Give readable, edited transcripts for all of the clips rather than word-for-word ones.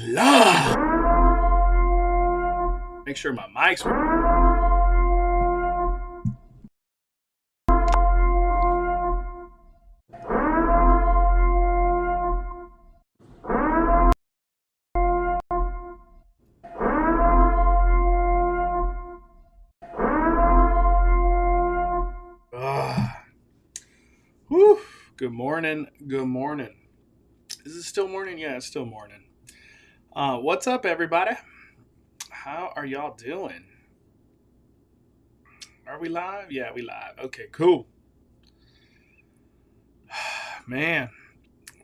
love. Make sure my mic's working. Whew. Good morning. Good morning. Is it still morning? Yeah, it's still morning. What's up, everybody? How are y'all doing? Are we live? Yeah, we live. Okay, cool. Man,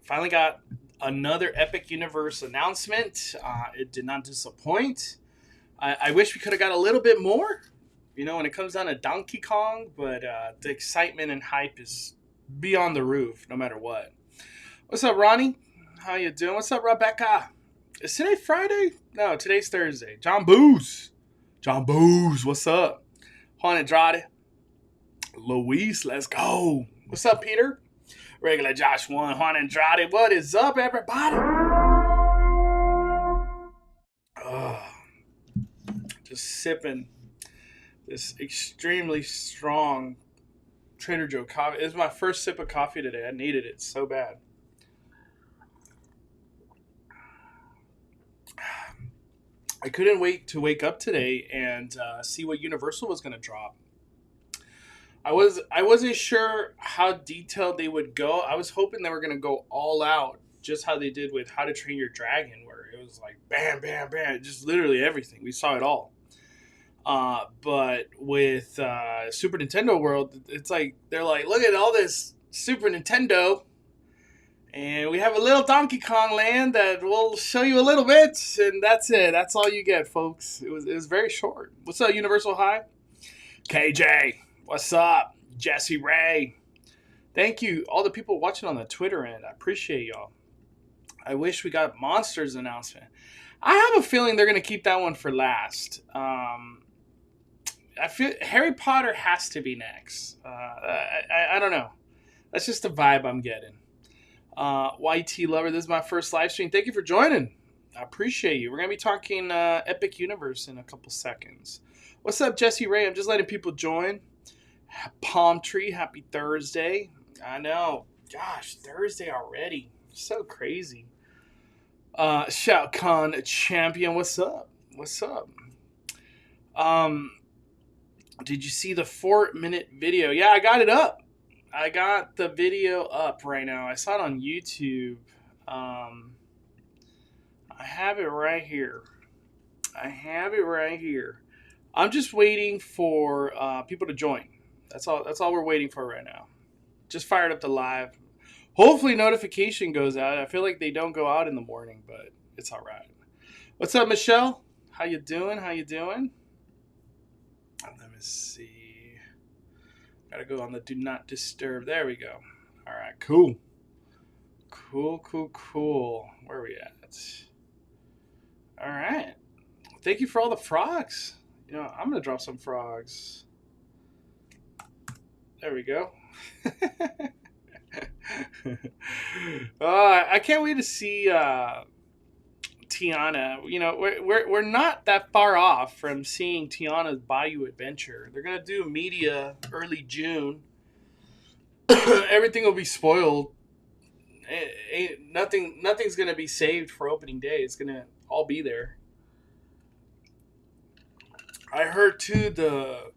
finally got another Epic Universe announcement. It did not disappoint. I wish we could have got a little bit more, when it comes down to Donkey Kong, but the excitement and hype is beyond the roof, no matter what. What's up, Ronnie? How you doing? What's up, Rebecca? Is today Friday? No, today's Thursday. John Booze, what's up? Juan Andrade. Luis, let's go. What's up, Peter? Regular Josh 1, Juan Andrade. What is up, everybody? Just sipping this extremely strong Trader Joe coffee. It's my first sip of coffee today. I needed it so bad. I couldn't wait to wake up today and see what Universal was going to drop. I wasn't sure how detailed they would go. I was hoping they were going to go all out, just how they did with How to Train Your Dragon, where it was like bam, bam, bam, just literally everything. We saw it all. But with Super Nintendo World, it's like they're like, look at all this Super Nintendo. And we have a little Donkey Kong land that we'll show you a little bit, and that's it. That's all you get, folks. It was very short. What's up, Universal High? KJ, what's up? Jesse Ray. Thank you, all the people watching on the Twitter end. I appreciate y'all. I wish we got Monsters announcement. I have a feeling they're going to keep that one for last. I feel Harry Potter has to be next. I don't know. That's just the vibe I'm getting. YT Lover, this is my first live stream. Thank you for joining. I appreciate you. We're going to be talking Epic Universe in a couple seconds. What's up, Jesse Ray? I'm just letting people join. Palm Tree, happy Thursday. I know. Gosh, Thursday already. So crazy. Shout Con Champion, what's up? What's up? Did you see the 4-minute video? Yeah, I got it up. I got the video up right now. I saw it on YouTube. I have it right here. I'm just waiting for people to join. That's all we're waiting for right now. Just fired up the live. Hopefully notification goes out. I feel like they don't go out in the morning, but it's all right. What's up, Michelle? How you doing? Let me see. Gotta go on the do not disturb. There we go. All right, cool. Where are we at? All right. Thank you for all the frogs. I'm gonna drop some frogs. There we go. I can't wait to see Tiana. We're not that far off from seeing Tiana's Bayou Adventure. They're gonna do media early June. Everything will be spoiled. Nothing's gonna be saved for opening day. It's gonna all be there. I heard too the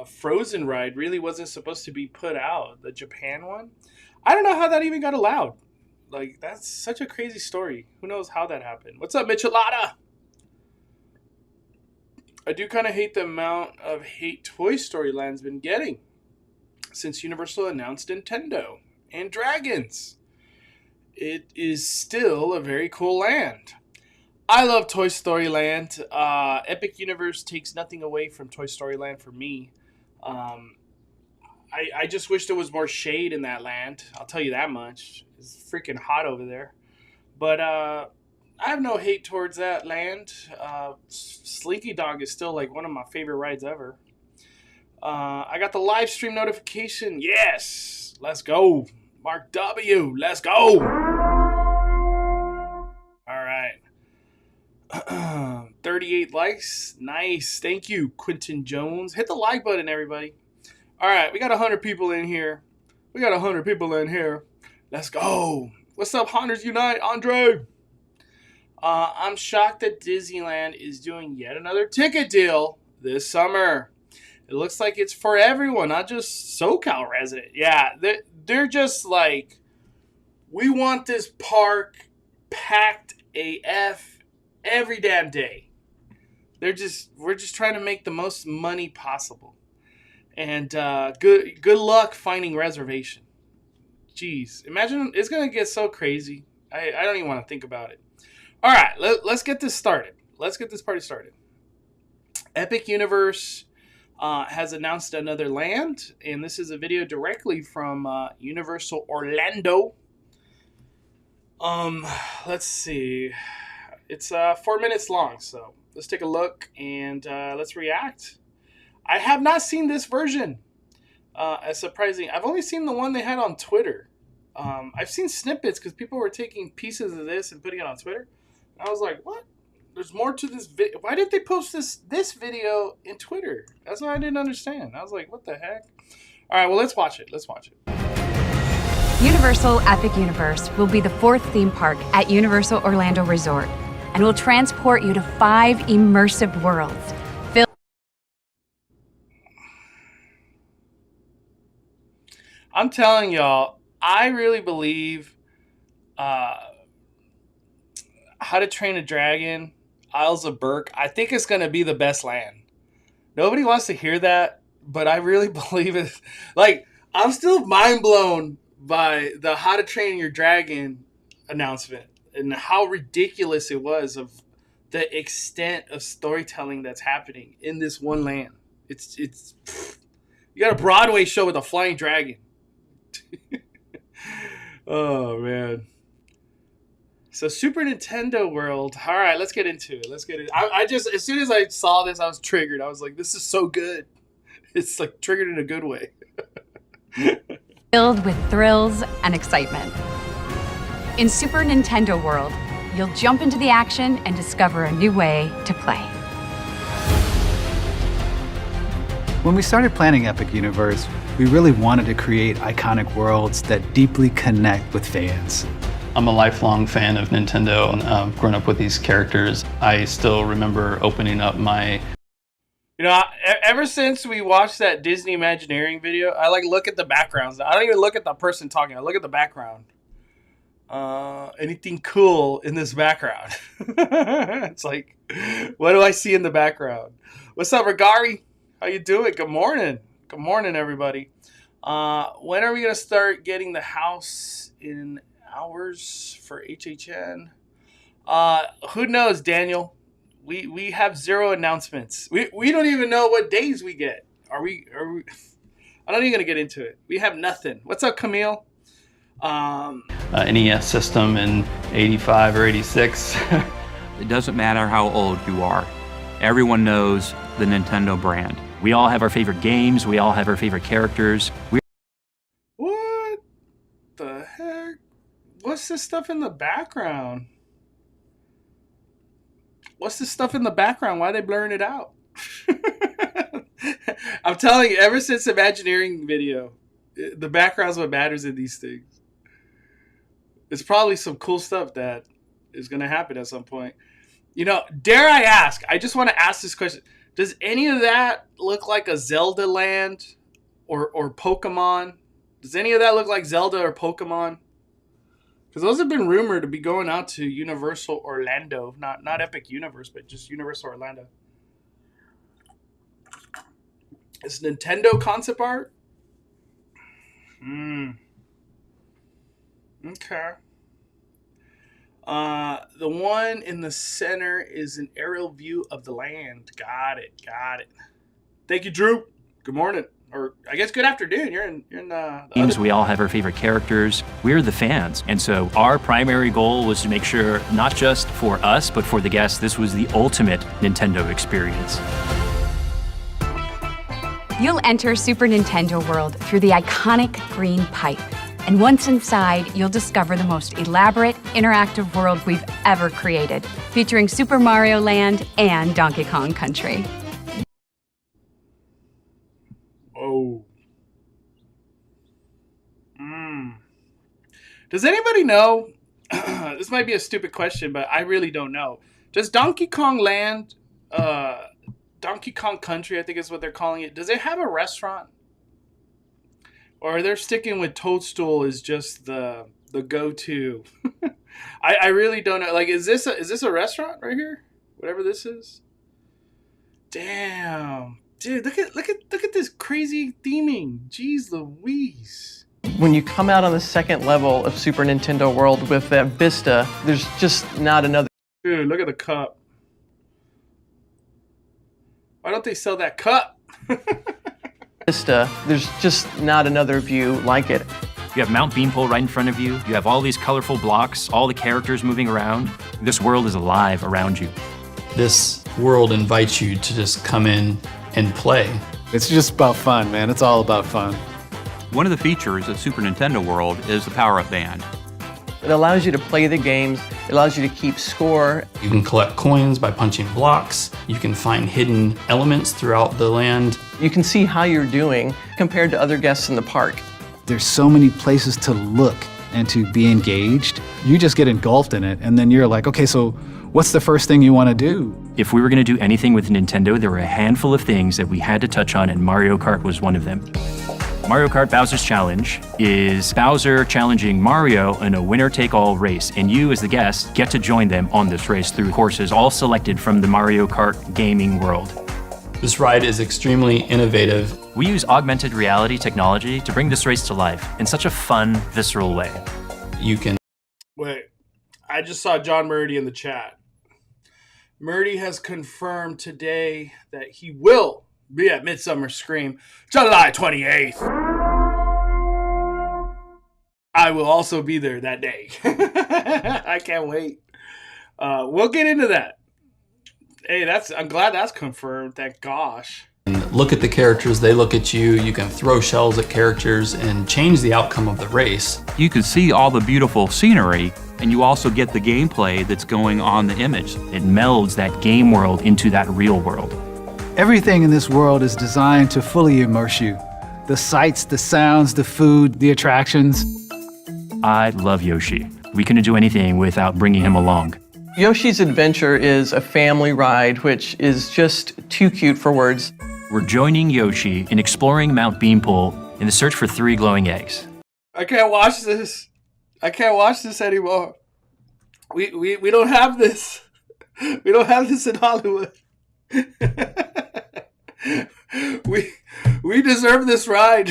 Frozen ride really wasn't supposed to be put out. The Japan one. I don't know how that even got allowed. Like, that's such a crazy story. Who knows how that happened? What's up, Michelada? I do kind of hate the amount of hate Toy Story Land's been getting since Universal announced Nintendo and Dragons. It is still a very cool land. I love Toy Story Land. Epic Universe takes nothing away from Toy Story Land for me. I just wish there was more shade in that land. I'll tell you that much. It's freaking hot over there. But I have no hate towards that land. Slinky Dog is still like one of my favorite rides ever. I got the live stream notification. Yes. Let's go. Mark W. Let's go. All right. 48 likes. Nice. Thank you, Quentin Jones. Hit the like button, everybody. All right, we got 100 people in here. Let's go. What's up, Hunters Unite? Andre. I'm shocked that Disneyland is doing yet another ticket deal this summer. It looks like it's for everyone, not just SoCal resident. Yeah, they're just like, we want this park packed AF every damn day. We're just trying to make the most money possible. And good luck finding reservation. Jeez, imagine, it's gonna get so crazy. I don't even want to think about it. All right, let's get this started. Let's get this party started. Epic Universe has announced another land, and this is a video directly from Universal Orlando. Let's see. It's 4 minutes long, so let's take a look and let's react. I have not seen this version. As surprising. I've only seen the one they had on Twitter. I've seen snippets because people were taking pieces of this and putting it on Twitter. And I was like, what? There's more to this video. Why did they post this video in Twitter? That's what I didn't understand. I was like, what the heck? All right, well, let's watch it. Universal Epic Universe will be the 4th theme park at Universal Orlando Resort and will transport you to 5 immersive worlds. I'm telling y'all, I really believe How to Train a Dragon, Isles of Berk, I think it's going to be the best land. Nobody wants to hear that, but I really believe it. Like, I'm still mind blown by the How to Train Your Dragon announcement and how ridiculous it was of the extent of storytelling that's happening in this one land. It's you got a Broadway show with a flying dragon. Oh, man. So Super Nintendo World. All right, let's get into it. I just, as soon as I saw this, I was triggered. I was like, this is so good. It's like triggered in a good way. Filled with thrills and excitement. In Super Nintendo World, you'll jump into the action and discover a new way to play. When we started planning Epic Universe, we really wanted to create iconic worlds that deeply connect with fans. I'm a lifelong fan of Nintendo and I've grown up with these characters. I still remember opening up my... You know, ever since we watched that Disney Imagineering video, I like look at the backgrounds. I don't even look at the person talking. I look at the background. Anything cool in this background? It's like, what do I see in the background? What's up, Regari? How you doing? Good morning. Good morning, everybody. When are we going to start getting the house in hours for HHN? Who knows, Daniel? We have 0 announcements. We don't even know what days we get. Are we I'm not even going to get into it. We have nothing. What's up, Camille? NES system in 85 or 86. It doesn't matter how old you are. Everyone knows the Nintendo brand. We all have our favorite games. We all have our favorite characters. What the heck? What's this stuff in the background? What's this stuff in the background? Why are they blurring it out? I'm telling you, ever since the Imagineering video, the background's what matters in these things. It's probably some cool stuff that is going to happen at some point. You know, dare I ask? I just want to ask this question. Does any of that look like a Zelda land or Pokemon? Does any of that look like Zelda or Pokemon? Because those have been rumored to be going out to Universal Orlando. Not Epic Universe, but just Universal Orlando. Is Nintendo concept art? Okay. The one in the center is an aerial view of the land. Got it. Thank you, Drew. Good morning. Or I guess good afternoon. You're in Games, we all have our favorite characters. We're the fans. And so our primary goal was to make sure, not just for us, but for the guests, this was the ultimate Nintendo experience. You'll enter Super Nintendo World through the iconic green pipe. And once inside, you'll discover the most elaborate, interactive world we've ever created, featuring Super Mario Land and Donkey Kong Country. Oh. Does anybody know? This might be a stupid question, but I really don't know. Does Donkey Kong Land, Donkey Kong Country, I think is what they're calling it, does it have a restaurant? Or they're sticking with Toadstool as just the go-to? I really don't know. Like, is this a restaurant right here? Whatever this is. Damn, dude! Look at this crazy theming. Jeez Louise. When you come out on the second level of Super Nintendo World with that vista, there's just not another. Dude, look at the cup. Why don't they sell that cup? Vista, there's just not another view like it. You have Mount Beanpole right in front of you. You have all these colorful blocks, all the characters moving around. This world is alive around you. This world invites you to just come in and play. It's just about fun, man. It's all about fun. One of the features of Super Nintendo World is the power-up band. It allows you to play the games. It allows you to keep score. You can collect coins by punching blocks. You can find hidden elements throughout the land. You can see how you're doing compared to other guests in the park. There's so many places to look and to be engaged. You just get engulfed in it, and then you're like, okay, so what's the first thing you want to do? If we were going to do anything with Nintendo, there were a handful of things that we had to touch on, and Mario Kart was one of them. Mario Kart Bowser's Challenge is Bowser challenging Mario in a winner-take-all race, and you, as the guest, get to join them on this race through courses all selected from the Mario Kart gaming world. This ride is extremely innovative. We use augmented reality technology to bring this race to life in such a fun, visceral way. You can... Wait, I just saw John Murdy in the chat. Murdy has confirmed today that he will be at Midsummer Scream, July 28th. I will also be there that day. I can't wait. We'll get into that. Hey, I'm glad that's confirmed. Thank gosh. Look at the characters, they look at you. You can throw shells at characters and change the outcome of the race. You can see all the beautiful scenery, and you also get the gameplay that's going on the image. It melds that game world into that real world. Everything in this world is designed to fully immerse you. The sights, the sounds, the food, the attractions. I love Yoshi. We couldn't do anything without bringing him along. Yoshi's Adventure is a family ride, which is just too cute for words. We're joining Yoshi in exploring Mount Beanpole in the search for 3 glowing eggs. I can't watch this. I can't watch this anymore. We don't have this. We don't have this in Hollywood. we deserve this ride.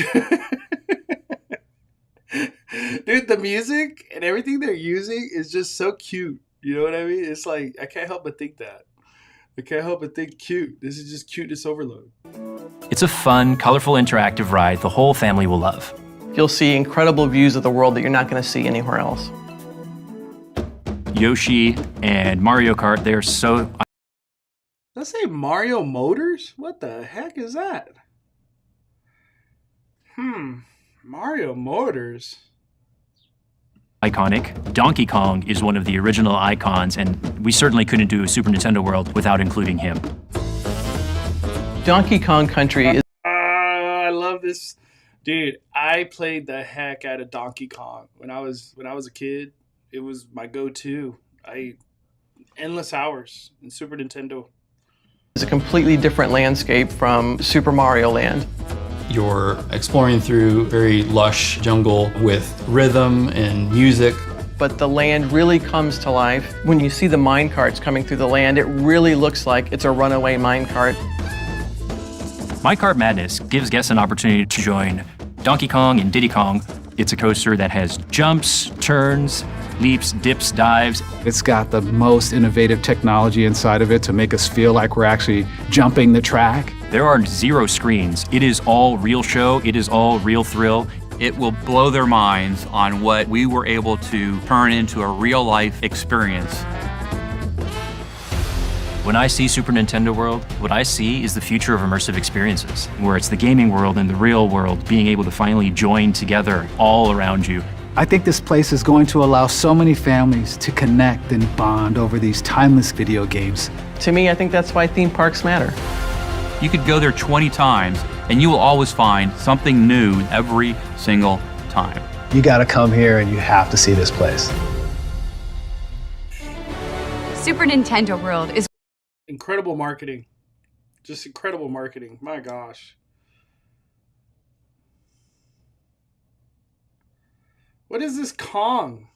Dude, the music and everything they're using is just so cute. You know what I mean? It's like, I can't help but think that. I can't help but think cute. This is just cuteness overload. It's a fun, colorful, interactive ride the whole family will love. You'll see incredible views of the world that you're not going to see anywhere else. Yoshi and Mario Kart, they're so... Let's say Mario Motors? What the heck is that? Mario Motors? Iconic. Donkey Kong is one of the original icons, and we certainly couldn't do a Super Nintendo World without including him. Donkey Kong Country is... I love this. Dude, I played the heck out of Donkey Kong. When I was a kid, it was my go-to. Endless hours in Super Nintendo. It's a completely different landscape from Super Mario Land. You're exploring through very lush jungle with rhythm and music. But the land really comes to life. When you see the mine carts coming through the land, it really looks like it's a runaway mine cart. Minecart Madness gives guests an opportunity to join Donkey Kong and Diddy Kong. It's a coaster that has jumps, turns, leaps, dips, dives. It's got the most innovative technology inside of it to make us feel like we're actually jumping the track. There are 0 screens. It is all real show. It is all real thrill. It will blow their minds on what we were able to turn into a real-life experience. When I see Super Nintendo World, what I see is the future of immersive experiences, where it's the gaming world and the real world being able to finally join together all around you. I think this place is going to allow so many families to connect and bond over these timeless video games. To me, I think that's why theme parks matter. You could go there 20 times and you will always find something new every single time. You gotta come here and you have to see this place. Super Nintendo World is Incredible marketing. Just incredible marketing. My gosh. What is this Kong?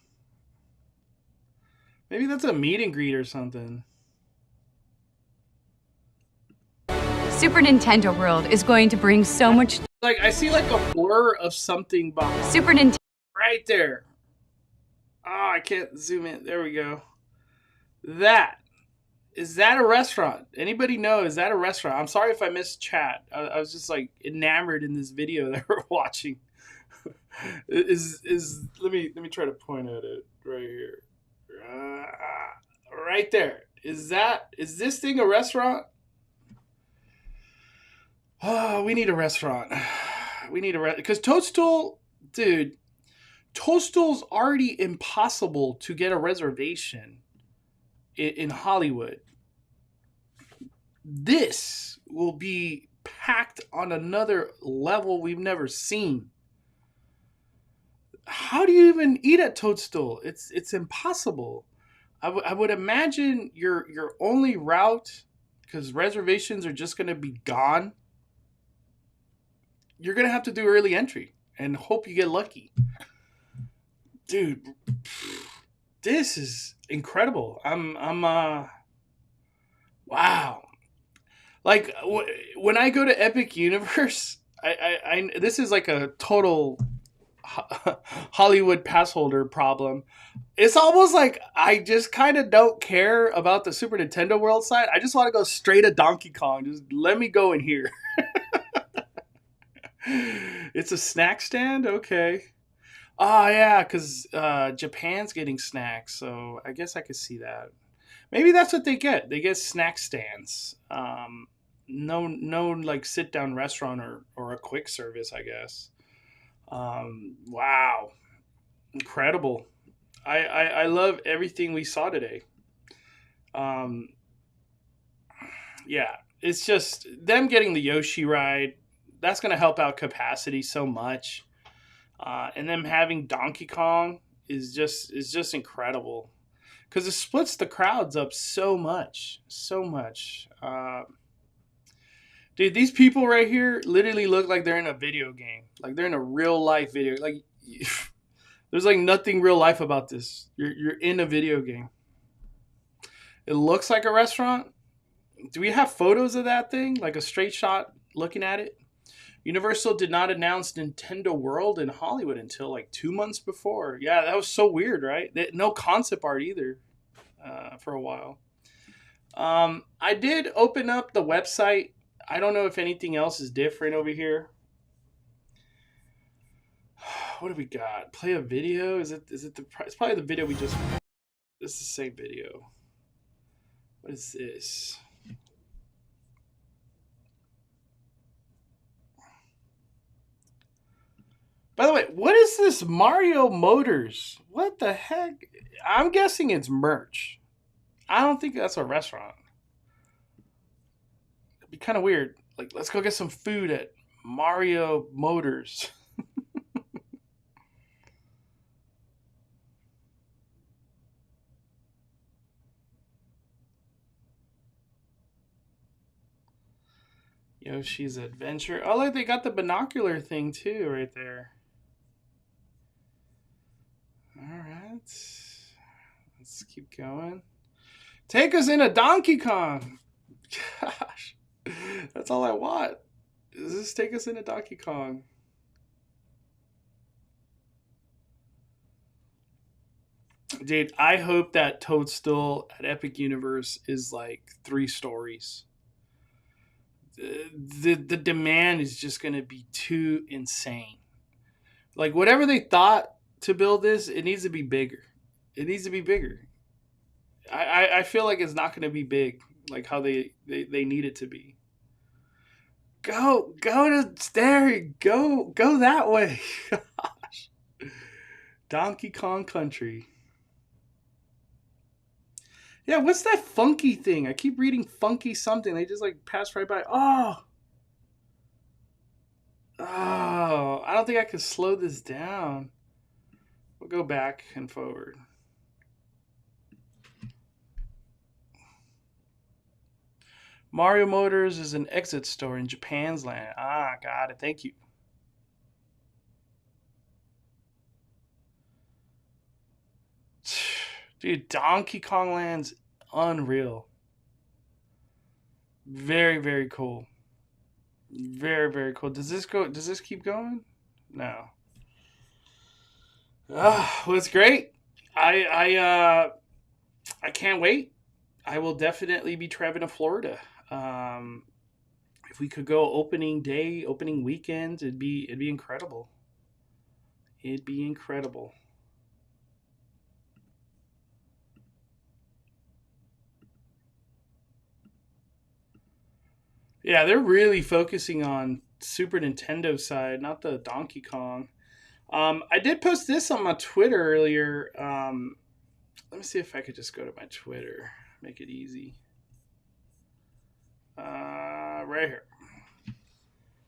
Maybe that's a meet and greet or something. Super Nintendo World is going to bring so much. Like, I see like a blur of something behind. Super Nintendo. Right there. Oh, I can't zoom in. There we go. That. Is that a restaurant? Anybody know? Is that a restaurant? I'm sorry if I missed chat. I was just like enamored in this video that we're watching. Let me try to point at it right here. Right there. Is this thing a restaurant? Oh, we need a restaurant. We need a because Toadstool, dude. Toadstool's already impossible to get a reservation in Hollywood. This will be packed on another level we've never seen. How do you even eat at Toadstool? It's impossible. I would imagine your only route, because reservations are just going to be gone, you're going to have to do early entry and hope you get lucky. Dude, this is incredible. Wow. Like when I go to Epic Universe, I this is like a total Hollywood pass holder problem. It's almost like I just kind of don't care about the Super Nintendo World side. I just want to go straight to Donkey Kong. Just let me go in here. It's a snack stand? Okay. Oh, yeah, because Japan's getting snacks, so I guess I could see that. Maybe that's what they get. They get snack stands. No like sit-down restaurant or a quick service, I guess. Wow. Incredible. I love everything we saw today. Yeah, it's just them getting the Yoshi ride. That's going to help out capacity so much. And them having Donkey Kong is just incredible. Because it splits the crowds up so much. Dude, these people right here literally look like they're in a video game. Like they're in a real life video. Like there's like nothing real life about this. You're in a video game. It looks like a restaurant. Do we have photos of that thing? Like a straight shot looking at it? Universal did not announce Nintendo World in Hollywood until like 2 months before. Yeah, that was so weird, right? No concept art either for a while. I did open up the website. I don't know if anything else is different over here. What do we got? Play a video? It's probably the video we just... This is the same video. What is this? By the way, what is this Mario Motors? What the heck? I'm guessing it's merch. I don't think that's a restaurant. It'd be kind of weird. Like, let's go get some food at Mario Motors. Yoshi's Adventure. Oh, look, they got the binocular thing too right there. All right. Let's keep going. Take us into Donkey Kong. Gosh. That's all I want. Does this take us into Donkey Kong? Dude, I hope that Toadstool at Epic Universe is like 3 stories. The demand is just going to be too insane. Like, whatever they thought to build this, it needs to be bigger. It needs to be bigger. I feel like it's not going to be big. like how they need it to be. Go to there. Go that way. Gosh. Donkey Kong Country. Yeah, what's that funky thing? I keep reading funky something. They just like pass right by. Oh, I don't think I could slow this down. We'll go back and forward. Mario Motors is an exit store in Japan's land. Ah, got it. Thank you. Dude, Donkey Kong Land's unreal. Very, very cool. Very, very cool. Does this keep going? No. Well, it's great. I can't wait. I will definitely be traveling to Florida. If we could go opening day, opening weekend, it'd be incredible. It'd be incredible. Yeah, they're really focusing on Super Nintendo side, not the Donkey Kong. I did post this on my Twitter earlier. Let me see if I could just go to my Twitter. Make it easy. Right here.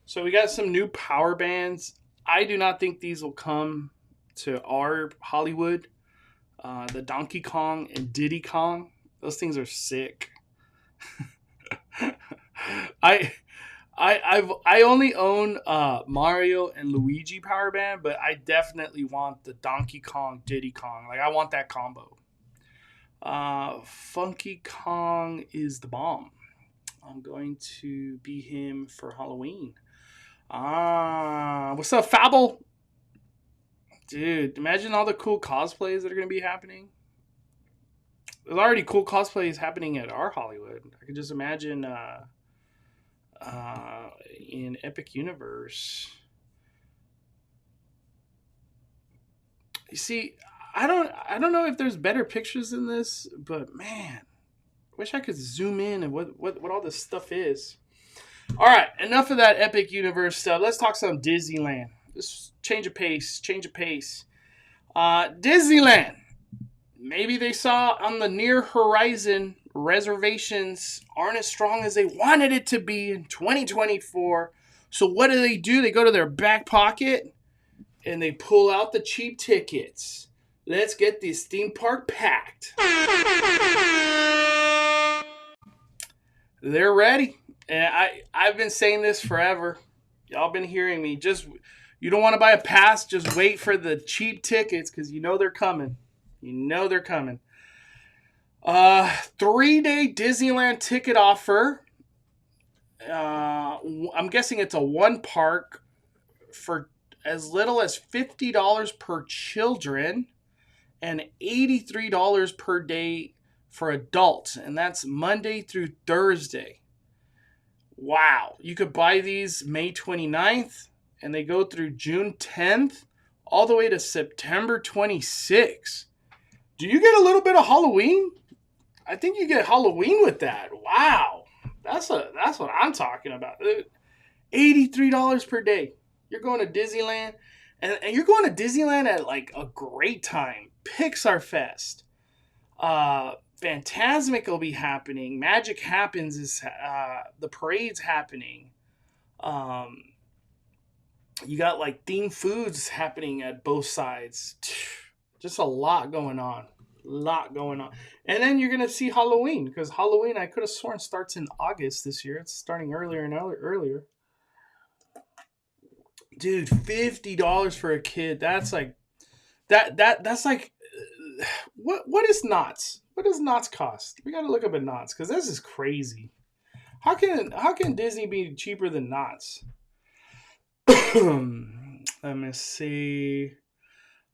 So we got some new power bands. I do not think these will come to our Hollywood. The Donkey Kong and Diddy Kong. Those things are sick. I only own Mario and Luigi power band, but I definitely want the Donkey Kong Diddy Kong. Like I want that combo. Funky Kong is the bomb. I'm going to be him for Halloween. What's up, Fabble? Dude, imagine all the cool cosplays that are going to be happening. There's already cool cosplays happening at our Hollywood. I could just imagine in Epic Universe. You see, I don't know if there's better pictures than this, but man, I wish I could zoom in and what all this stuff is. All right, enough of that Epic Universe stuff. Let's talk some Disneyland. Let's change of pace. Disneyland. Maybe they saw on the near horizon reservations aren't as strong as they wanted it to be in 2024. So what do? They go to their back pocket and they pull out the cheap tickets. Let's get this theme park packed. They're ready. And I've been saying this forever. Y'all been hearing me. You don't want to buy a pass, just wait for the cheap tickets because you know they're coming. 3-day Disneyland ticket offer. I'm guessing it's a one park for as little as $50 per children and $83 per day for adults. And that's Monday through Thursday. Wow. You could buy these May 29th and they go through June 10th all the way to September 26th. Do you get a little bit of Halloween? I think you get Halloween with that. Wow. That's what I'm talking about. $83 per day. You're going to Disneyland. And you're going to Disneyland at like a great time. Pixar Fest. Fantasmic will be happening. Magic Happens is the parade's happening. You got like themed foods happening at both sides. Just a lot going on. And then you're going to see Halloween. Because Halloween, I could have sworn, starts in August this year. It's starting earlier and earlier. Dude, $50 for a kid. That's like... That's like... What is Knott's? What does Knott's cost? We got to look up at Knott's. Because this is crazy. How can Disney be cheaper than Knott's? Let me see...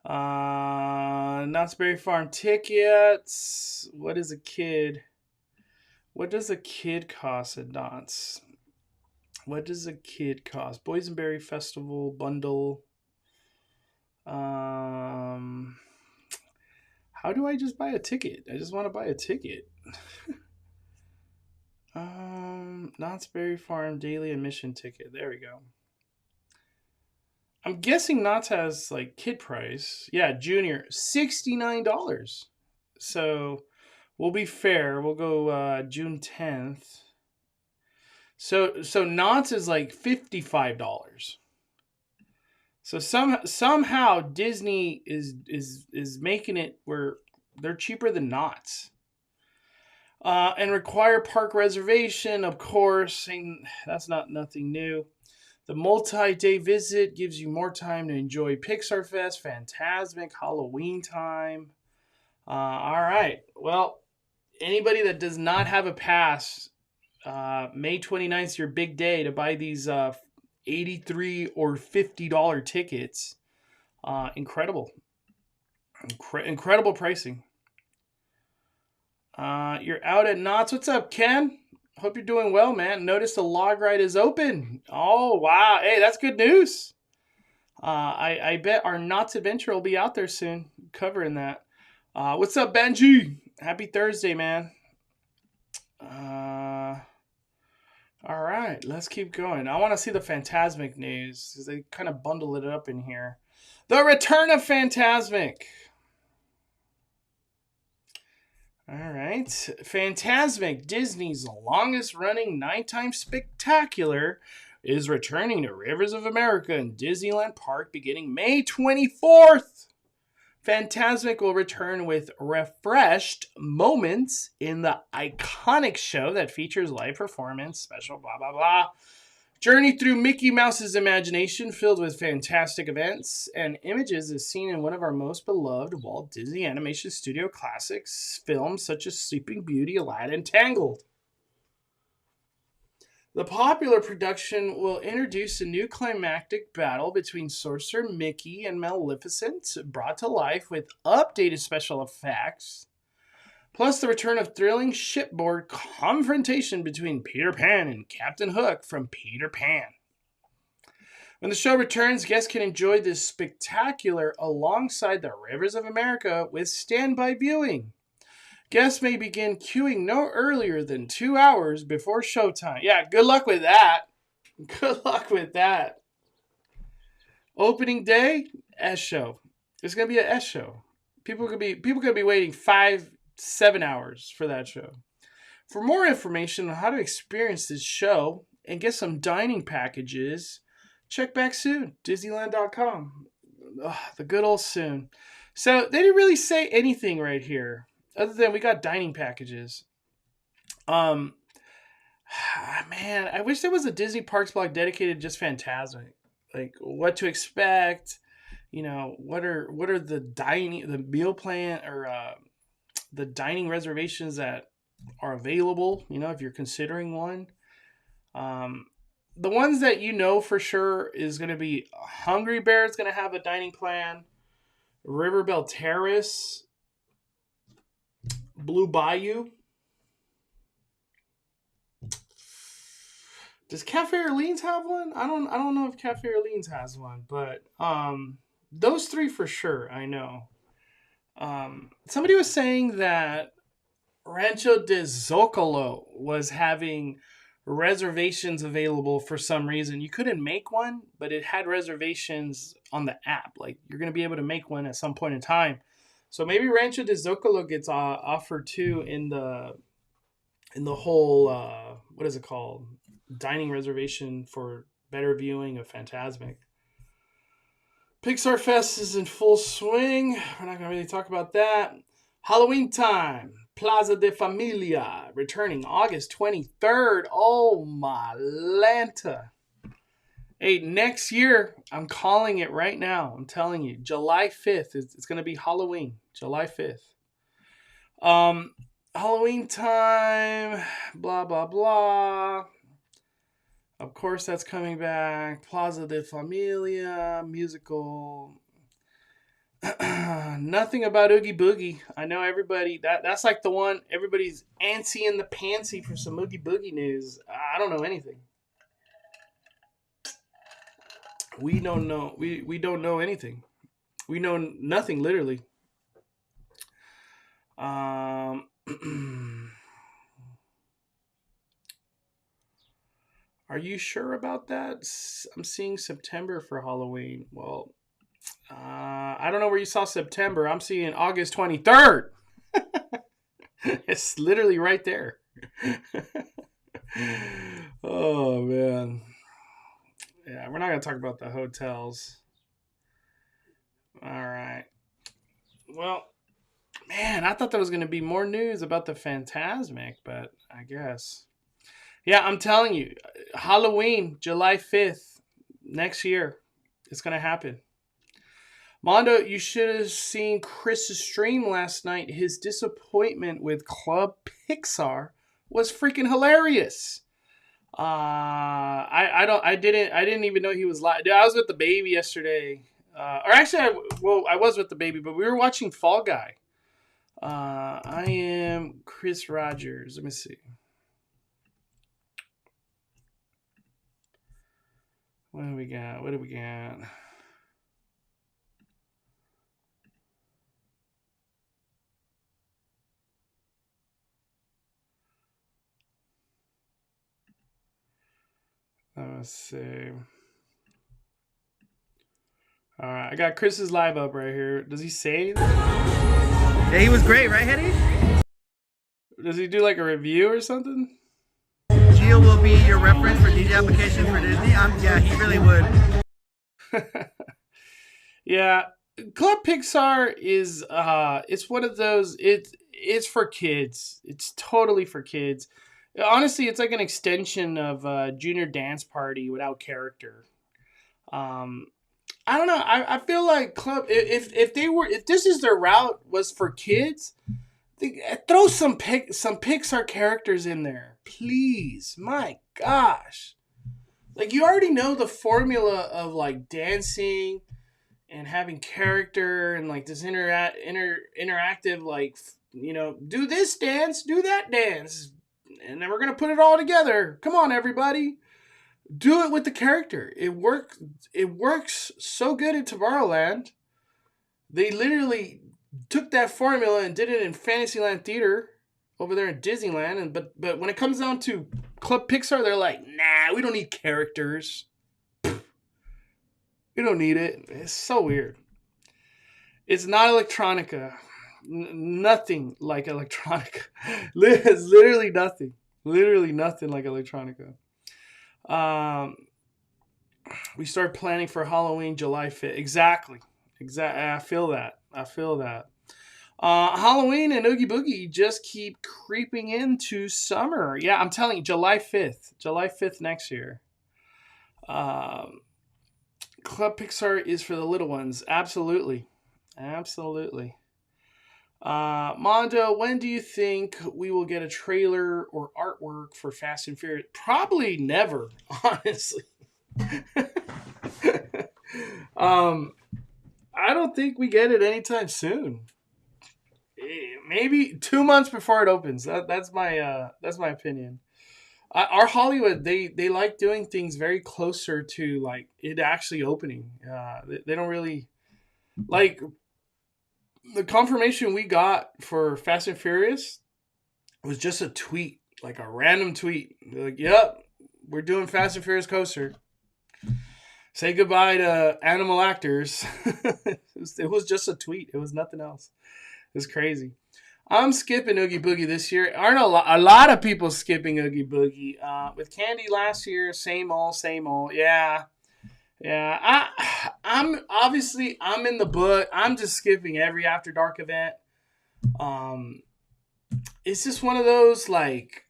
Knott's Berry Farm tickets. What does a kid cost at Knott's? What does a kid cost? Boysenberry Festival bundle. How do I just buy a ticket? I just want to buy a ticket. Knott's Berry Farm daily admission ticket. There we go. I'm guessing Knott's has like kid price. Yeah, junior, $69. So we'll be fair. We'll go June 10th. So Knott's is like $55. So somehow Disney is making it where they're cheaper than Knott's. And require park reservation, of course. And that's nothing new. The multi-day visit gives you more time to enjoy Pixar Fest, Fantasmic, Halloween time. All right. Well, anybody that does not have a pass, May 29th is your big day to buy these $83 or $50 tickets. Incredible. Incredible pricing. You're out at Knott's. What's up, Ken? Hope you're doing well, man. Notice the log ride is open. Oh, wow. Hey, that's good news. I bet our Knott's adventure will be out there soon, covering that. What's up, Benji? Happy Thursday, man. All right, let's keep going. I want to see the Fantasmic news because they kind of bundle it up in here. The return of Fantasmic. All right. Fantasmic, Disney's longest-running nighttime spectacular, is returning to Rivers of America in Disneyland Park beginning May 24th. Fantasmic will return with refreshed moments in the iconic show that features live performance, special blah, blah, blah. Journey through Mickey Mouse's imagination filled with fantastic events and images is seen in one of our most beloved Walt Disney Animation Studio classics, films such as Sleeping Beauty, Aladdin, Tangled. The popular production will introduce a new climactic battle between Sorcerer Mickey and Maleficent, brought to life with updated special effects, plus the return of thrilling shipboard confrontation between Peter Pan and Captain Hook from Peter Pan. When the show returns, guests can enjoy this spectacular alongside the Rivers of America with standby viewing. Guests may begin queuing no earlier than 2 hours before showtime. Yeah, good luck with that. Good luck with that. Opening day, S show. It's gonna be an S show. People could be waiting 5-7 hours for that show. For more information on how to experience this show and get some dining packages, check back soon. Disneyland.com. Ugh, the good old soon. So they didn't really say anything right here, other than we got dining packages. Man, I wish there was a Disney Parks blog dedicated to just Fantasmic. Like what to expect, what are the meal plan or the dining reservations that are available, if you're considering one. The ones that for sure is going to be Hungry Bear is going to have a dining plan. Riverbell Terrace, Blue Bayou. Does Cafe Orleans have one? I don't know if Cafe Orleans has one, but those three for sure I know. Somebody was saying that Rancho de Zocalo was having reservations available for some reason. You couldn't make one, but it had reservations on the app. Like you're going to be able to make one at some point in time. So maybe Rancho de Zocalo gets offered too in the whole what is it called? Dining reservation for better viewing of Fantasmic. Pixar Fest is in full swing. We're not going to really talk about that. Halloween time. Plaza de Familia. Returning August 23rd. Oh, my Lanta. Hey, next year, I'm calling it right now. I'm telling you. July 5th. It's going to be Halloween. July 5th. Halloween time. Blah, blah, blah. Of course, that's coming back. Plaza de Familia, musical. Nothing about Oogie Boogie. I know everybody, that's like the one, everybody's antsy in the pantsy for some Oogie Boogie news. I don't know anything. We don't know. We don't know anything. We know nothing, literally. you sure about that? I'm seeing September for Halloween. Well, I don't know where you saw September. I'm seeing August 23rd. It's literally right there. Oh, man. Yeah, we're not going to talk about the hotels. All right. Well, man, I thought there was going to be more news about the Fantasmic, but I guess. Yeah, I'm telling you, Halloween, July 5th, next year, it's going to happen. Mondo, you should have seen Chris's stream last night. His disappointment with Club Pixar was freaking hilarious. I didn't even know he was live. I was with the baby yesterday. Or actually, I was with the baby, but we were watching Fall Guy. I am Chris Rogers. Let me see. What do we got? Let's see. All right, I got Chris's live up right here. Does he say anything? Yeah, he was great, right, Hetty? Does he do like a review or something? Gio will be your reference for DJ application for Disney. Yeah, he really would. Yeah, Club Pixar is it's one of those. It's for kids. It's totally for kids. Honestly, it's like an extension of Junior Dance Party without character. I don't know. I feel like Club, if this is their route was for kids, throw some Pixar characters in there, please. My gosh, like you already know the formula of like dancing and having character and like this interactive, like, you know, do this dance, do that dance, and then we're gonna put it all together. Come on, everybody. Do it with the character. It works so good in Tomorrowland. They literally took that formula and did it in Fantasyland Theater over there in Disneyland. But when it comes down to Club Pixar, they're like, nah, we don't need characters. We don't need it. It's so weird. It's not electronica. Nothing like electronica. It's literally nothing. Literally nothing like electronica. We start planning for Halloween July 5th. Exactly. I feel that. Halloween and Oogie Boogie just keep creeping into summer. Yeah, I'm telling you, July 5th. July 5th next year. Club Pixar is for the little ones. Absolutely. Mondo, when do you think we will get a trailer or artwork for Fast and Furious? Probably never, honestly. I don't think we get it anytime soon. Maybe 2 months before it opens. That's my opinion. Our Hollywood, they like doing things very closer to like it actually opening. They don't really like. The confirmation we got for Fast and Furious was just a tweet, like a random tweet. They're like, yep, we're doing Fast and Furious coaster. Say goodbye to animal actors. It was just a tweet. It was nothing else. It was crazy. I'm skipping Oogie Boogie this year. Aren't a lot of people skipping Oogie Boogie? With Candy last year, same old. Yeah. Yeah, I'm in the book. I'm just skipping every After Dark event. It's just one of those like,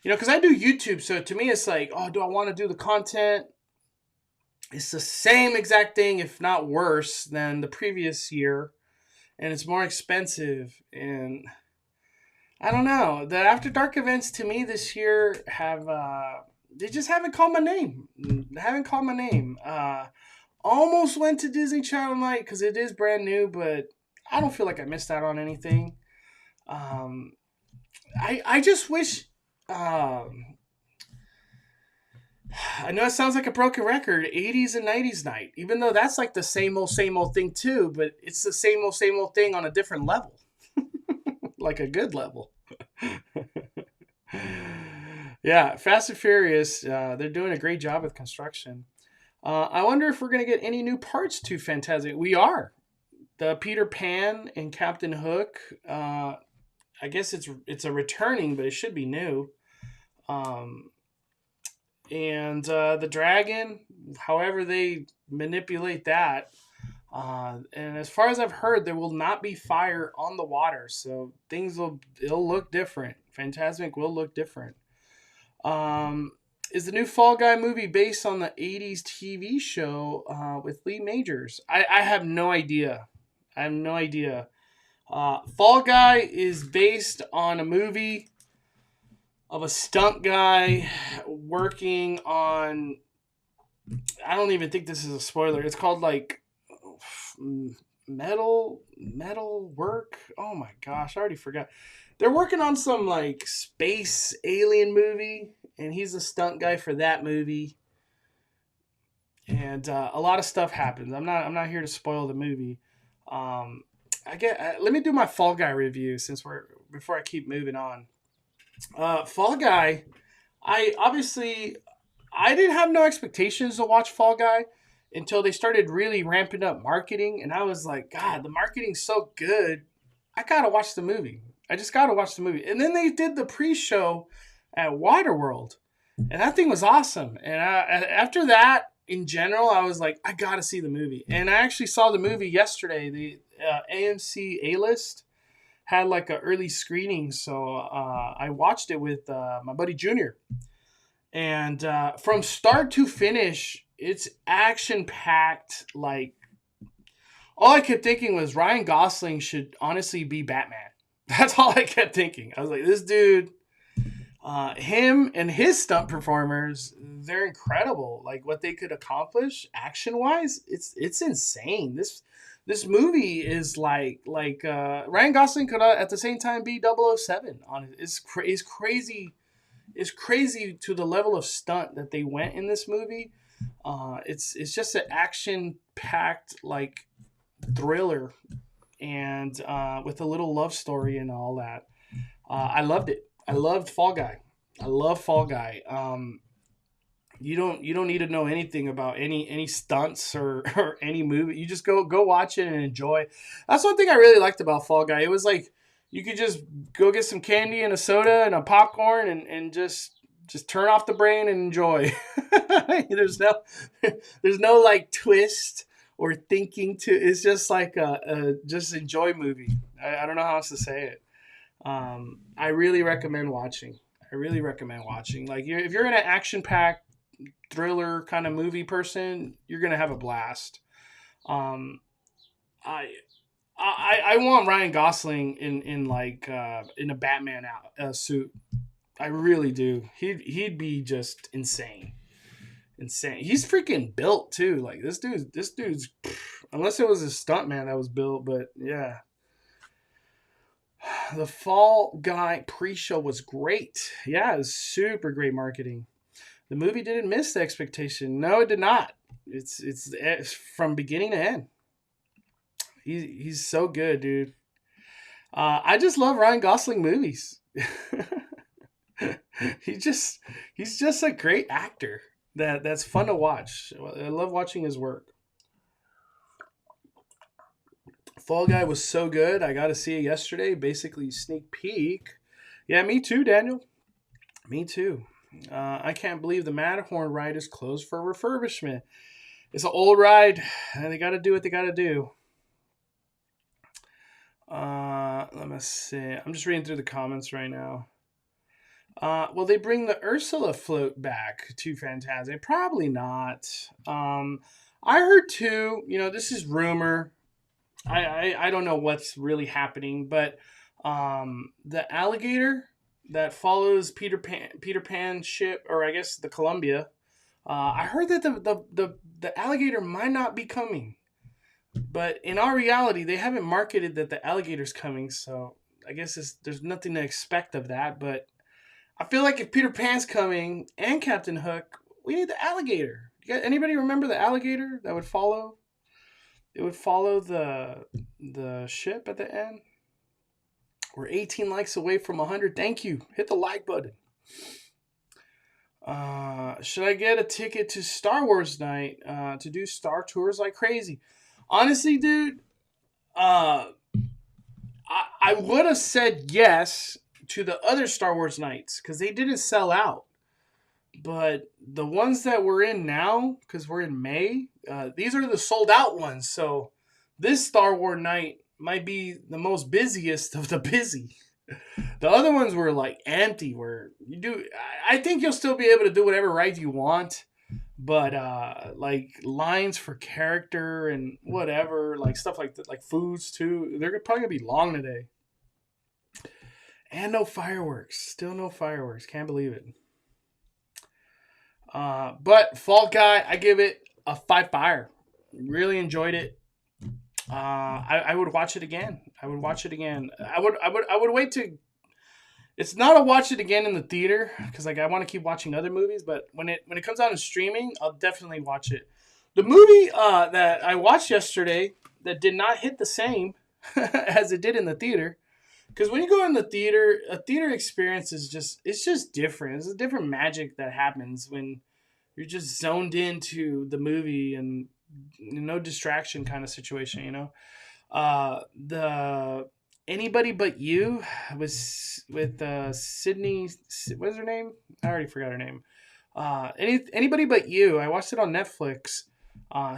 you know, because I do YouTube, so to me it's like, oh, do I want to do the content? It's the same exact thing, if not worse, than the previous year, and it's more expensive. And I don't know. The After Dark events to me this year have. They just haven't called my name. Almost went to Disney Channel Night because it is brand new, but I don't feel like I missed out on anything. I just wish. I know it sounds like a broken record, 80s and 90s night, even though that's like the same old thing too, but it's the same old thing on a different level. Like a good level. Yeah, Fast and Furious, they're doing a great job with construction. I wonder if we're going to get any new parts to Fantasmic. We are. The Peter Pan and Captain Hook, I guess it's a returning, but it should be new. Um, and the dragon, however they manipulate that. And as far as I've heard, there will not be fire on the water, so it'll look different. Fantasmic will look different. Is the new Fall Guy movie based on the 80s TV show with Lee Majors? I have no idea. I have no idea. Fall Guy is based on a movie of a stunt guy working on... I don't even think this is a spoiler. It's called like metal work. Oh my gosh, I already forgot. They're working on some like space alien movie, and he's a stunt guy for that movie. And a lot of stuff happens. I'm not here to spoil the movie. Let me do my Fall Guy review before I keep moving on. Fall Guy, I didn't have no expectations to watch Fall Guy until they started really ramping up marketing, and I was like, God, the marketing's so good. I gotta watch the movie. I just gotta watch the movie. And then they did the pre-show at Waterworld, and that thing was awesome. And after that, in general, I was like, I gotta see the movie. And I actually saw the movie yesterday. The AMC A-List had like an early screening, so I watched it with my buddy Junior. And from start to finish, it's action-packed. Like, all I kept thinking was Ryan Gosling should honestly be Batman. That's all I kept thinking. I was like, this dude, him and his stunt performers, they're incredible. Like, what they could accomplish action-wise, it's insane. This movie is like Ryan Gosling could at the same time be 007 on it. It's crazy. It's crazy to the level of stunt that they went in this movie. It's just an action-packed like thriller, and with a little love story and all that. I loved it. I loved Fall Guy. I love Fall Guy. You don't need to know anything about any stunts or any movie. You just go watch it and enjoy. That's one thing I really liked about Fall Guy. It was like you could just go get some candy and a soda and a popcorn and just turn off the brain and enjoy. There's no like twist or thinking to. It's just like a just enjoy movie. I don't know how else to say it. I really recommend watching. Like if you're in an action-packed thriller kind of movie person, you're gonna have a blast. I want Ryan Gosling in a Batman suit. I really do. He'd be just insane. He's freaking built too. Like this dude's unless it was a stuntman that was built, but yeah. The Fall Guy pre-show was great. Yeah, it was super great marketing. The movie didn't miss the expectation. No, it did not. It's from beginning to end. He's so good, dude. I just love Ryan Gosling movies. He's just a great actor that's fun to watch. I love watching his work. Fall Guy was so good. I got to see it yesterday. Basically, sneak peek. Yeah, me too, Daniel. Me too. I can't believe the Matterhorn ride is closed for refurbishment. It's an old ride, and they got to do what they got to do. Let me see. I'm just reading through the comments right now. Will they bring the Ursula float back to Fantasmic? Probably not. I heard too, this is rumor. I don't know what's really happening, but the alligator that follows Peter Pan ship, or I guess the Columbia, I heard that the alligator might not be coming. But in our reality, they haven't marketed that the alligator's coming, so I guess there's nothing to expect of that. But I feel like if Peter Pan's coming and Captain Hook, we need the alligator. Anybody remember the alligator that would follow? It would follow the ship at the end. We're 18 likes away from 100. Thank you. Hit the like button. Should I get a ticket to Star Wars night to do Star Tours like crazy? Honestly, dude, I would have said yes to the other Star Wars nights because they didn't sell out. But the ones that we're in now, because we're in May, these are the sold out ones. So this Star Wars night might be the most busiest of the busy. The other ones were like empty. Where you do, I think you'll still be able to do whatever rides you want, but like lines for character and whatever, like stuff like that, like foods too. They're probably gonna be long today. And no fireworks. Still no fireworks. Can't believe it. But Fall Guy, I give it a 5 fire. Really enjoyed it. I would watch it again. I would wait to. It's not a watch it again in the theater because like I want to keep watching other movies. But when it comes out in streaming, I'll definitely watch it. The movie that I watched yesterday that did not hit the same as it did in the theater. Because when you go in the theater, a theater experience is just different. It's a different magic that happens when you're just zoned into the movie and no distraction kind of situation, you know. The Anybody But You was with Sydney. What's her name? I already forgot her name. Anybody But You. I watched it on Netflix.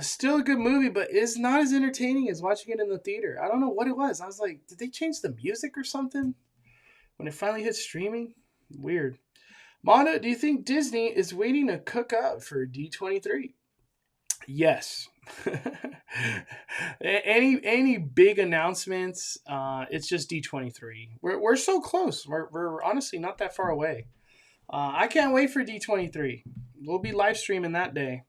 Still a good movie, but it's not as entertaining as watching it in the theater. I don't know what it was. I was like, did they change the music or something when it finally hit streaming? Weird. Mondo, do you think Disney is waiting to cook up for D23? Yes. Any big announcements? It's just D23. We're so close. We're honestly not that far away. I can't wait for D23. We'll be live streaming that day.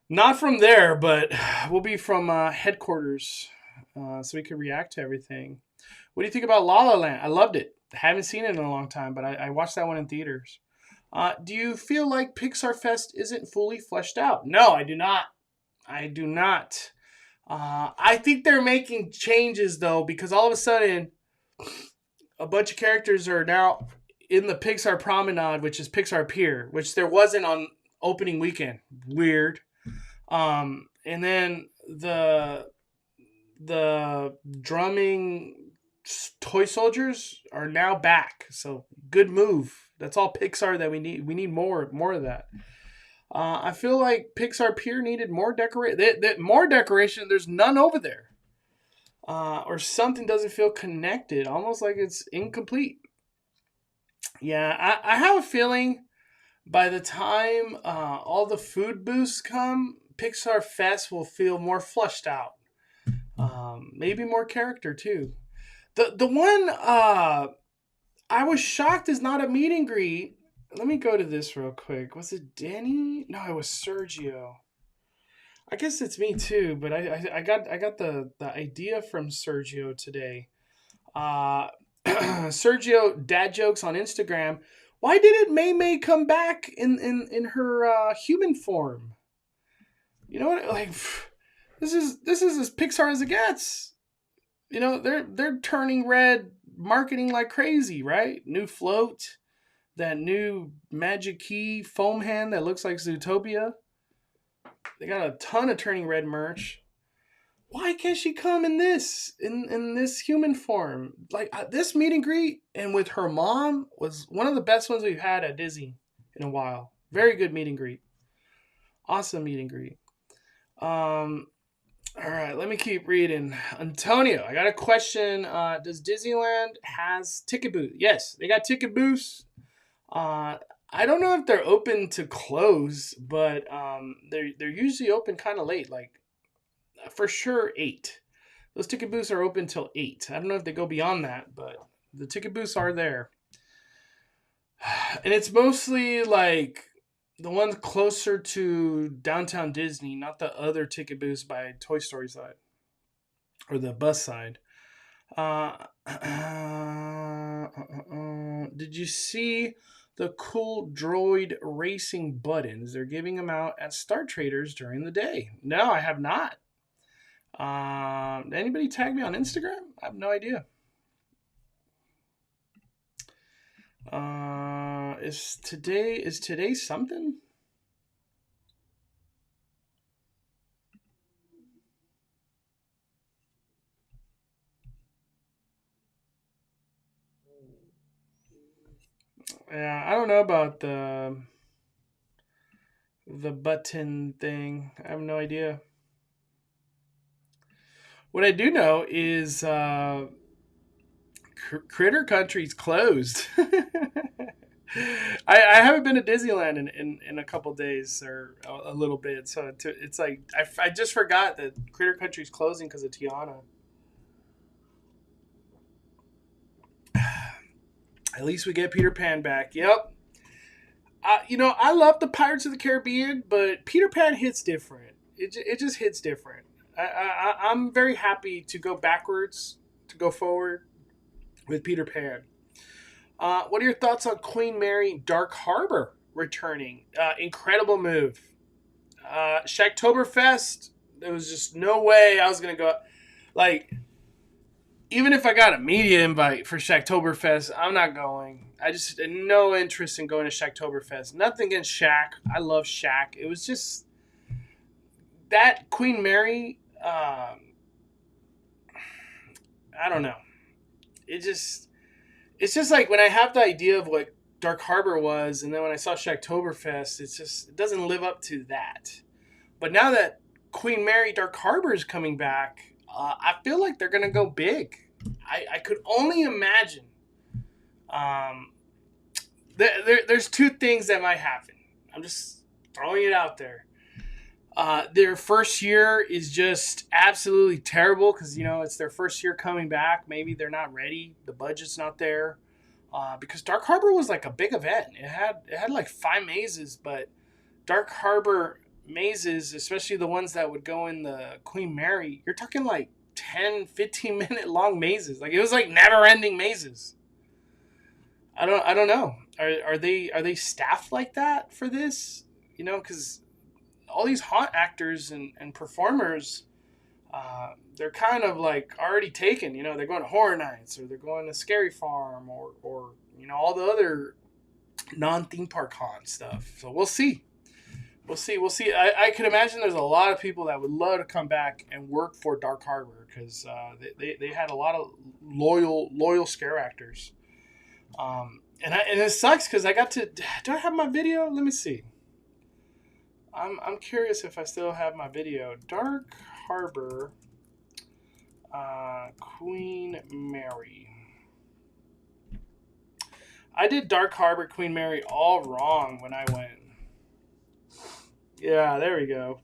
Not from there, but we'll be from headquarters, so we can react to everything. What do you think about La La Land? I loved it. Haven't seen it in a long time, but I watched that one in theaters. Do you feel like Pixar Fest isn't fully fleshed out? No, I do not. I do not. I think they're making changes, though, because all of a sudden, a bunch of characters are now in the Pixar Promenade, which is Pixar Pier, which there wasn't on opening weekend. Weird. And then the drumming toy soldiers are now back. So good move. That's all Pixar that we need. We need more of that. I feel like Pixar Pier needed more more decoration. There's none over there. Or something doesn't feel connected. Almost like it's incomplete. Yeah, I have a feeling by the time all the food booths come, Pixar Fest will feel more flushed out. Maybe more character too. The one I was shocked is not a meet and greet. Let me go to this real quick. Was it Denny? No, it was Sergio. I guess it's me too, but I got the idea from Sergio today. Sergio dad jokes on Instagram. Why didn't May come back in her human form? You know what? Like, this is as Pixar as it gets. You know, they're turning red, marketing like crazy, right? New float, that new Magic Key foam hand that looks like Zootopia. They got a ton of turning red merch. Why can't she come in this human form? Like this meet and greet and with her mom was one of the best ones we've had at Disney in a while. Very good meet and greet. Awesome meet and greet. All right, let me keep reading. Antonio, I got a question. Does Disneyland has ticket booth? Yes, they got ticket booths. I don't know if they're open to close, but they're usually open kind of late, like for sure 8. Those ticket booths are open till 8. I don't know if they go beyond that, but the ticket booths are there. And it's mostly like the ones closer to downtown Disney, not the other ticket booths by Toy Story side or the bus side. Did you see the cool droid racing buttons? They're giving them out at Star Traders during the day. No, I have not. Anybody tag me on Instagram? I have no idea. Is today something? Yeah, I don't know about the button thing. I have no idea. What I do know is Critter Country's closed. I haven't been to Disneyland in a couple days or a little bit, so it's like I just forgot that Critter Country's closing because of Tiana. At least we get Peter Pan back. Yep. I love the Pirates of the Caribbean, but Peter Pan hits different. It just hits different. I'm very happy to go backwards, to go forward with Peter Pan. What are your thoughts on Queen Mary Dark Harbor returning? Incredible move. Shacktoberfest, there was just no way I was going to go. Like, even if I got a media invite for Shacktoberfest, I'm not going. I just had no interest in going to Shacktoberfest. Nothing against Shaq. I love Shaq. It was just that Queen Mary, I don't know. It's just like when I have the idea of what Dark Harbor was, and then when I saw Shacktoberfest, it doesn't live up to that. But now that Queen Mary Dark Harbor is coming back, I feel like they're gonna go big. I could only imagine. There's two things that might happen. I'm just throwing it out there. Their first year is just absolutely terrible because, it's their first year coming back. Maybe they're not ready. The budget's not there. Because Dark Harbor was like a big event. It had like 5 mazes, but Dark Harbor mazes, especially the ones that would go in the Queen Mary, you're talking like 10, 15 minute long mazes. Like it was like never ending mazes. I don't know. Are they staffed like that for this? Because all these haunt actors and performers, they're kind of like already taken. They're going to Horror Nights, or they're going to Scary Farm, or all the other non-theme park haunt stuff. So we'll see. We'll see. I can imagine there's a lot of people that would love to come back and work for Dark Harbor because they had a lot of loyal scare actors. And it sucks because I got to. Do I have my video? Let me see. I'm curious if I still have my video. Dark Harbor, Queen Mary. I did Dark Harbor Queen Mary all wrong when I went. Yeah, there we go.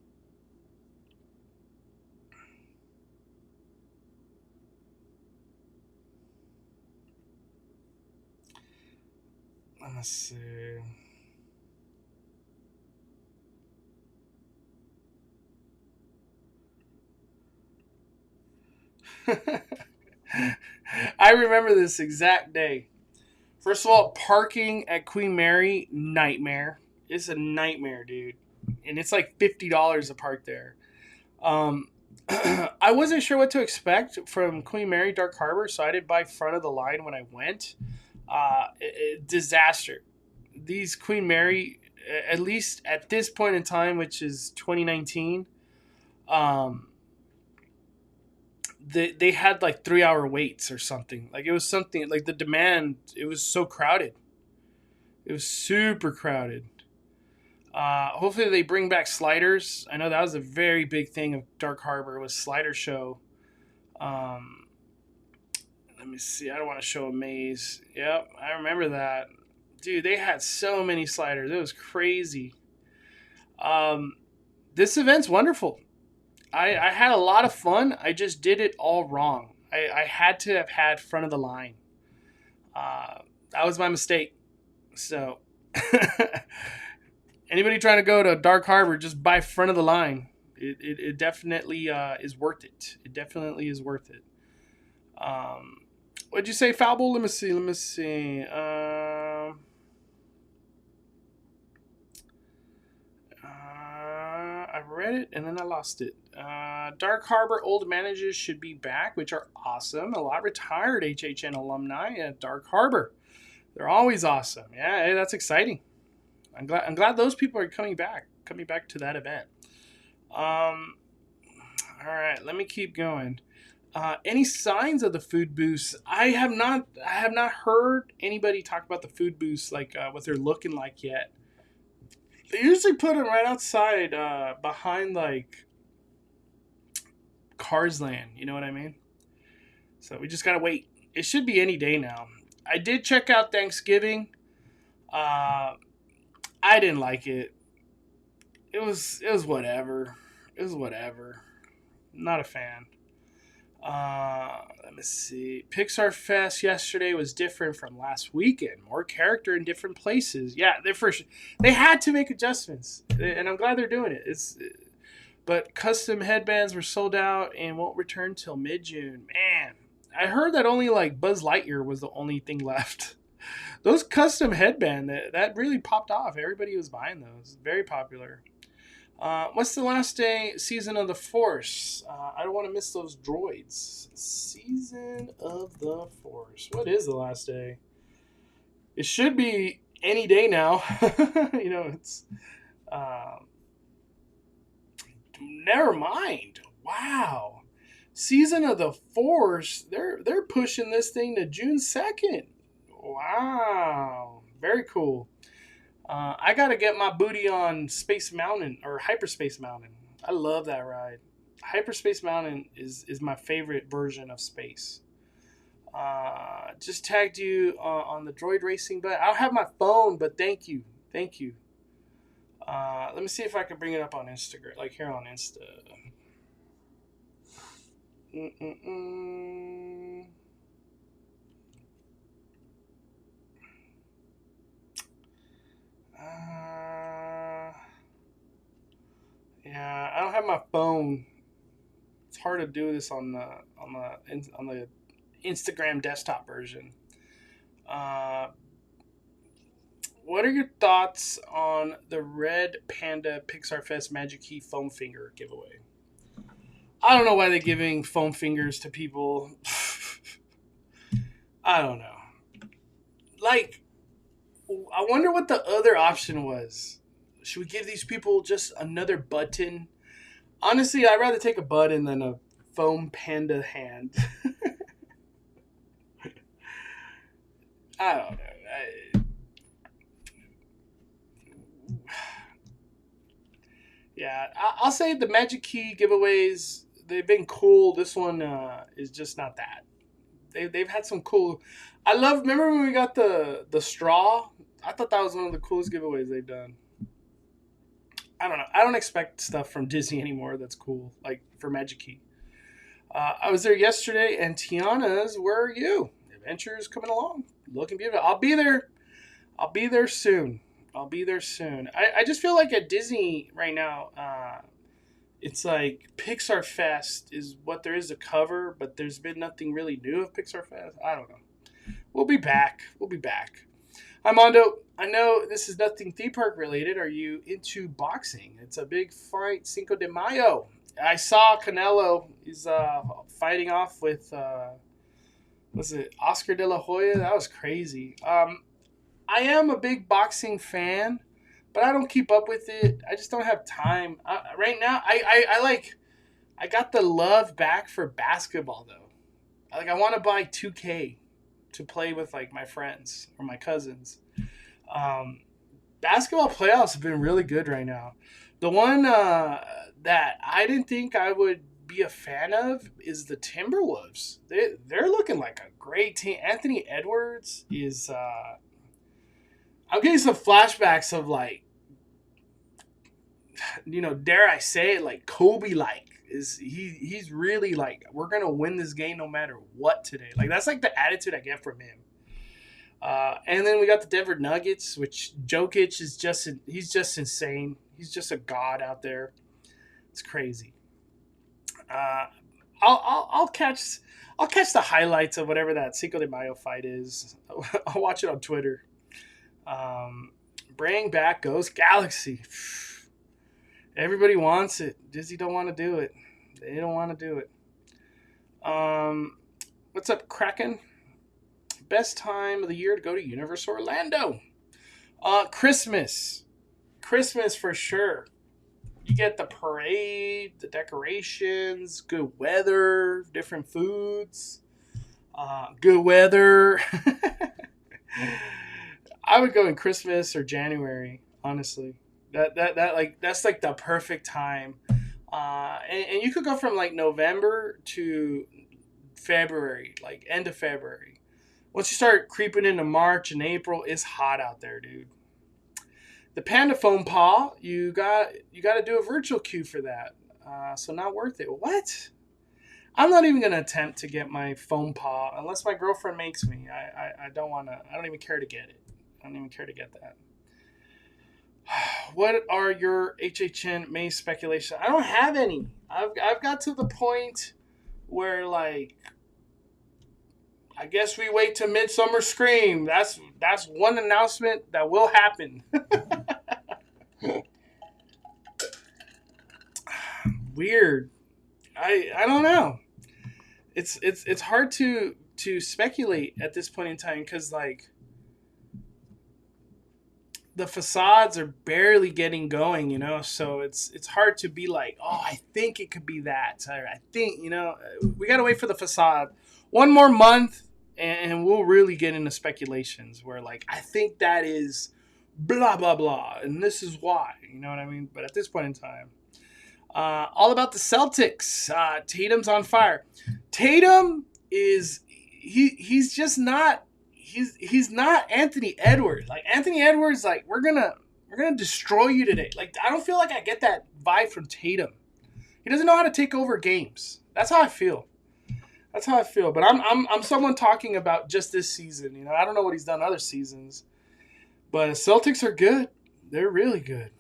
Let's see. I remember this exact day. First of all, parking at Queen Mary, nightmare. It's a nightmare, dude. And it's like $50 to park there. I wasn't sure what to expect from Queen Mary Dark Harbor, so I didn't buy front of the line when I went. Disaster. These Queen Mary, at least at this point in time, which is 2019, they had like 3-hour waits or something. Like it was something like the demand. It was so crowded. It was super crowded. Hopefully they bring back sliders. I know that was a very big thing of Dark Harbor was slider show. Let me see. I don't want to show a maze. Yep, I remember that. Dude, they had so many sliders. It was crazy. This event's wonderful. I had a lot of fun. I just did it all wrong. I had to have had front of the line. That was my mistake. So, anybody trying to go to Dark Harbor, just buy front of the line. It definitely is worth it. It definitely is worth it. What'd you say, Falble? Let me see. I read it and then I lost it. Dark Harbor old managers should be back, which are awesome. A lot retired HHN alumni at Dark Harbor. They're always awesome. Yeah, hey, that's exciting. I'm glad those people are coming back to that event. All right, let me keep going. Any signs of the food booths? I have not heard anybody talk about the food booths, like what they're looking like yet. They usually put them right outside, behind like Cars Land. You know what I mean? So we just gotta wait. It should be any day now. I did check out Thanksgiving. I didn't like it. It was whatever. It was whatever. Not a fan. Let me see. Pixar Fest yesterday was different from last weekend. More character in different places. Yeah, they had to make adjustments, and I'm glad they're doing it. But custom headbands were sold out and won't return till mid-June. Man, I heard that only like Buzz Lightyear was the only thing left. Those custom headband that really popped off. Everybody was buying those. Very popular. What's the last day season of the Force? I don't want to miss those droids. Season of the Force. What is the last day? It should be any day now. You know, it's. Never mind. Wow. Season of the Force. They're pushing this thing to June 2nd. Wow. Very cool. I gotta get my booty on Space Mountain or Hyperspace Mountain. I love that ride. Hyperspace Mountain is my favorite version of space. Just tagged you on the droid racing, but I don't have my phone. But thank you. Let me see if I can bring it up on Instagram, like here on Insta. Yeah, I don't have my phone. It's hard to do this on the Instagram desktop version. What are your thoughts on the Red Panda Pixar Fest Magic Key foam finger giveaway? I don't know why they're giving foam fingers to people. I don't know. Like, I wonder what the other option was. Should we give these people just another button? Honestly, I'd rather take a button than a foam panda hand. I don't know. Yeah, I'll say the Magic Key giveaways, they've been cool. This one is just not that. They've had some cool. Remember when we got the straw? I thought that was one of the coolest giveaways they've done. I don't know. I don't expect stuff from Disney anymore that's cool, like for Magic Key. I was there yesterday, and Tiana's, where are you? The adventure is coming along. Looking beautiful. I'll be there soon. I just feel like at Disney right now, it's like Pixar Fest is what there is to cover, but there's been nothing really new of Pixar Fest. I don't know. We'll be back. Hi, Mondo. I know this is nothing theme park related. Are you into boxing? It's a big fight, Cinco de Mayo. I saw Canelo is fighting off with, was it Oscar De La Hoya? That was crazy. I am a big boxing fan, but I don't keep up with it. I just don't have time. Right now, I got the love back for basketball, though. Like, I want to buy 2K to play with, like, my friends or my cousins. Basketball playoffs have been really good right now. The one that I didn't think I would be a fan of is the Timberwolves. They're looking like a great team. Anthony Edwards is... I'm getting some flashbacks of, like, you know, dare I say it, like Kobe-like. He's really like, we're gonna win this game no matter what today. Like, that's like the attitude I get from him. And then we got the Denver Nuggets, which Jokic is he's just insane. He's just a god out there. It's crazy. I'll catch the highlights of whatever that Cinco de Mayo fight is. I'll watch it on Twitter. Bring back Ghost Galaxy. Everybody wants it. Disney don't want to do it. They don't want to do it. What's up, Kraken? Best time of the year to go to Universal Orlando. Christmas. Christmas for sure. You get the parade, the decorations, good weather, different foods, good weather. I would go in Christmas or January, honestly. That's like the perfect time. And you could go from like November to February, like end of February. Once you start creeping into March and April, it's hot out there, dude. The Panda Foam Paw, you got to do a virtual queue for that. So not worth it. What? I'm not even going to attempt to get my foam paw unless my girlfriend makes me. I don't want to. I don't even care to get it. I don't even care to get that. What are your HHN May speculations? I don't have any. I've got to the point where, like, I guess we wait to Midsummer Scream. That's one announcement that will happen. Weird. I don't know. It's hard to speculate at this point in time because, like, the facades are barely getting going, you know, so it's hard to be like, oh, I think it could be that. I think, you know, we got to wait for the facade one more month and we'll really get into speculations where, like, I think that is blah, blah, blah, and this is why, you know what I mean? But at this point in time, all about the Celtics. Tatum's on fire. Tatum is, he's just not, he's not Anthony Edwards. Like, Anthony Edwards, like, we're gonna destroy you today. Like, I don't feel like I get that vibe from Tatum. He doesn't know how to take over games. That's how I feel. But I'm someone talking about just this season. You know, I don't know what he's done other seasons, but the Celtics are good. They're really good.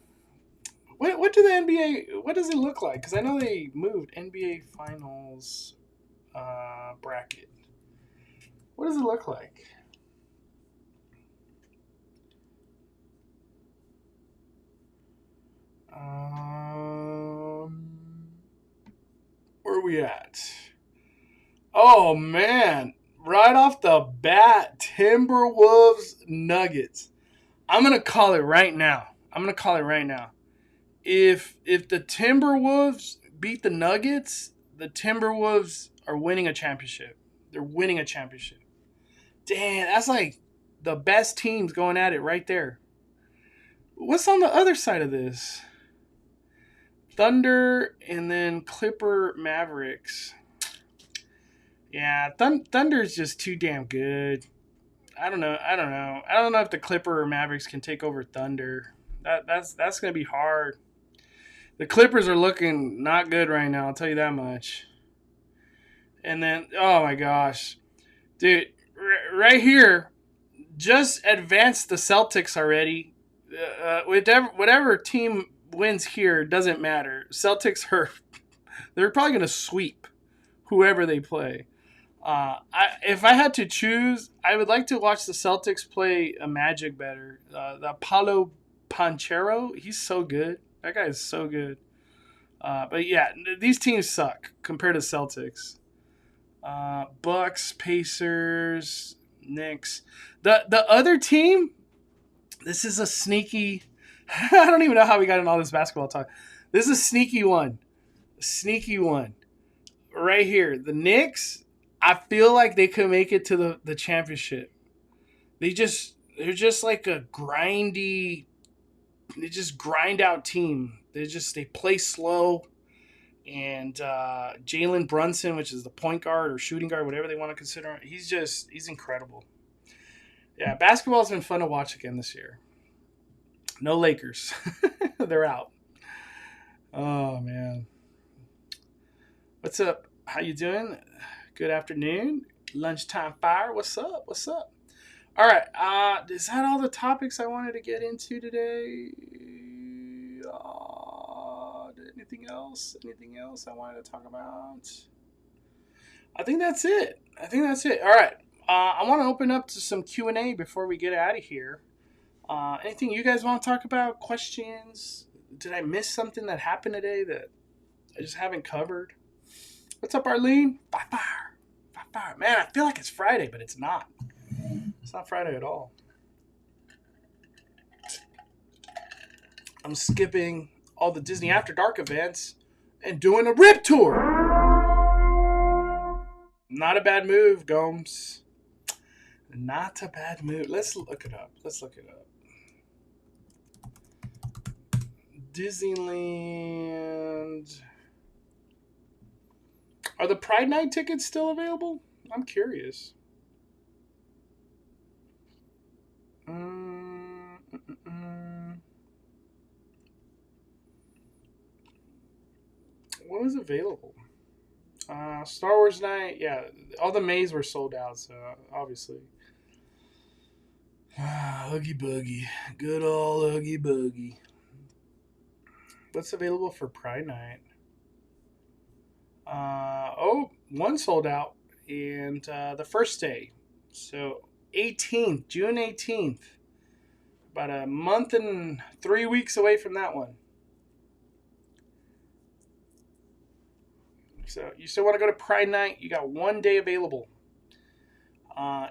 What do the NBA? What does it look like? Because I know they moved NBA Finals bracket. What does it look like? Where are we at? Oh, man. Right off the bat, Timberwolves Nuggets. I'm going to call it right now. If the Timberwolves beat the Nuggets, the Timberwolves are winning a championship. They're winning a championship. Damn, that's like the best teams going at it right there. What's on the other side of this? Thunder and then Clipper Mavericks. Yeah, Thunder's just too damn good. I don't know. I don't know if the Clipper or Mavericks can take over Thunder. That's going to be hard. The Clippers are looking not good right now, I'll tell you that much. And then, oh my gosh. Dude, right here, just advanced the Celtics already. Whatever team wins here doesn't matter. Celtics they're probably going to sweep whoever they play. If I had to choose, I would like to watch the Celtics play a Magic better. The Paulo Panchero, he's so good. That guy is so good. But yeah, these teams suck compared to Celtics. Bucks, Pacers, Knicks. The other team, this is a sneaky... I don't even know how we got in all this basketball talk. This is a sneaky one. Right here. The Knicks, I feel like they could make it to the championship. They're just like a grindy... They just grind out team. They play slow. And Jalen Brunson, which is the point guard or shooting guard, whatever they want to consider him, he's incredible. Yeah, basketball's been fun to watch again this year. No Lakers. They're out. Oh, man. What's up? How you doing? Good afternoon. Lunchtime fire. What's up? All right. Is that all the topics I wanted to get into today? Anything else I wanted to talk about? I think that's it. All right. I want to open up to some Q&A before we get out of here. Anything you guys want to talk about? Questions? Did I miss something that happened today that I just haven't covered? What's up, Arlene? Fire. Man, I feel like it's Friday, but it's not. It's not Friday at all. I'm skipping all the Disney After Dark events and doing a rip tour. Not a bad move, Gomes. Not a bad move. Let's look it up. Disneyland. Are the Pride Night tickets still available? I'm curious. What was available? Star Wars Night. Yeah, all the Mays were sold out, so obviously. Oogie Boogie. Good old Oogie Boogie. What's available for Pride Night? One sold out, and the first day. So 18th, June 18th. About a month and 3 weeks away from that one. So you still want to go to Pride Night? You got 1 day available.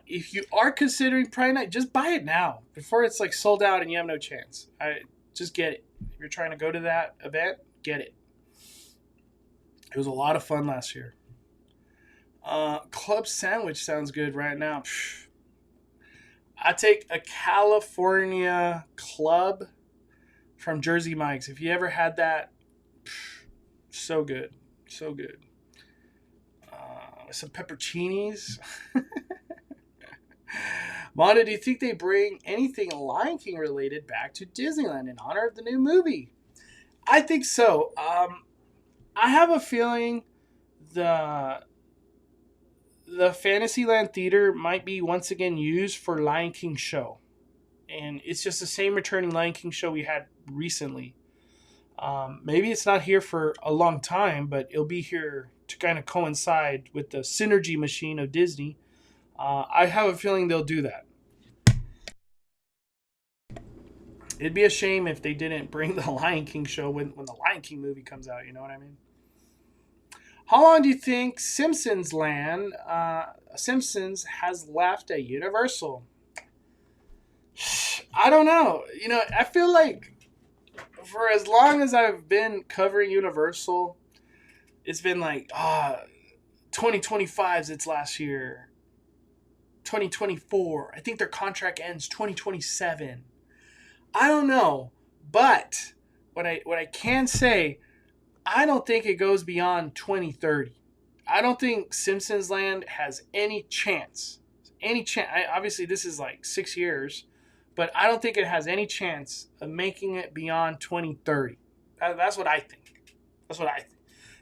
If you are considering Pride Night, just buy it now before it's like sold out and you have no chance. Just get it. If you're trying to go to that event, get it. It was a lot of fun last year. Club sandwich sounds good right now. I take a California club from Jersey Mike's. If you ever had that, so good. So good. Some pepperoncinis. Mondo, do you think they bring anything Lion King related back to Disneyland in honor of the new movie? I think so. I have a feeling the Fantasyland Theater might be once again used for Lion King show. And it's just the same returning Lion King show we had recently. Maybe it's not here for a long time, but it'll be here to kind of coincide with the synergy machine of Disney. I have a feeling they'll do that. It'd be a shame if they didn't bring the Lion King show when the Lion King movie comes out, you know what I mean? How long do you think Simpsons has left at Universal? I don't know. You know, I feel like for as long as I've been covering Universal, it's been like, 2025 is its last year. 2024. I think their contract ends 2027. I don't know. But what I can say, I don't think it goes beyond 2030. I don't think Simpsons Land has any chance. Obviously, this is like 6 years. But I don't think it has any chance of making it beyond 2030. That's what I think.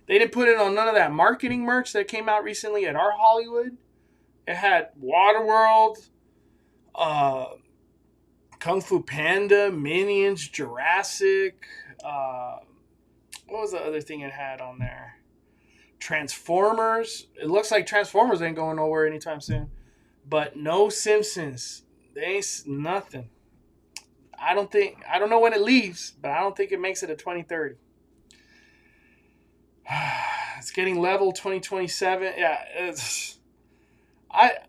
They didn't put it on none of that marketing merch that came out recently at our Hollywood. It had Waterworld, Kung Fu Panda, Minions, Jurassic. What was the other thing it had on there? Transformers. It looks like Transformers ain't going nowhere anytime soon. But no Simpsons. There ain't nothing. I don't know when it leaves, but I don't think it makes it to 2030. It's getting level 2027. Yeah, I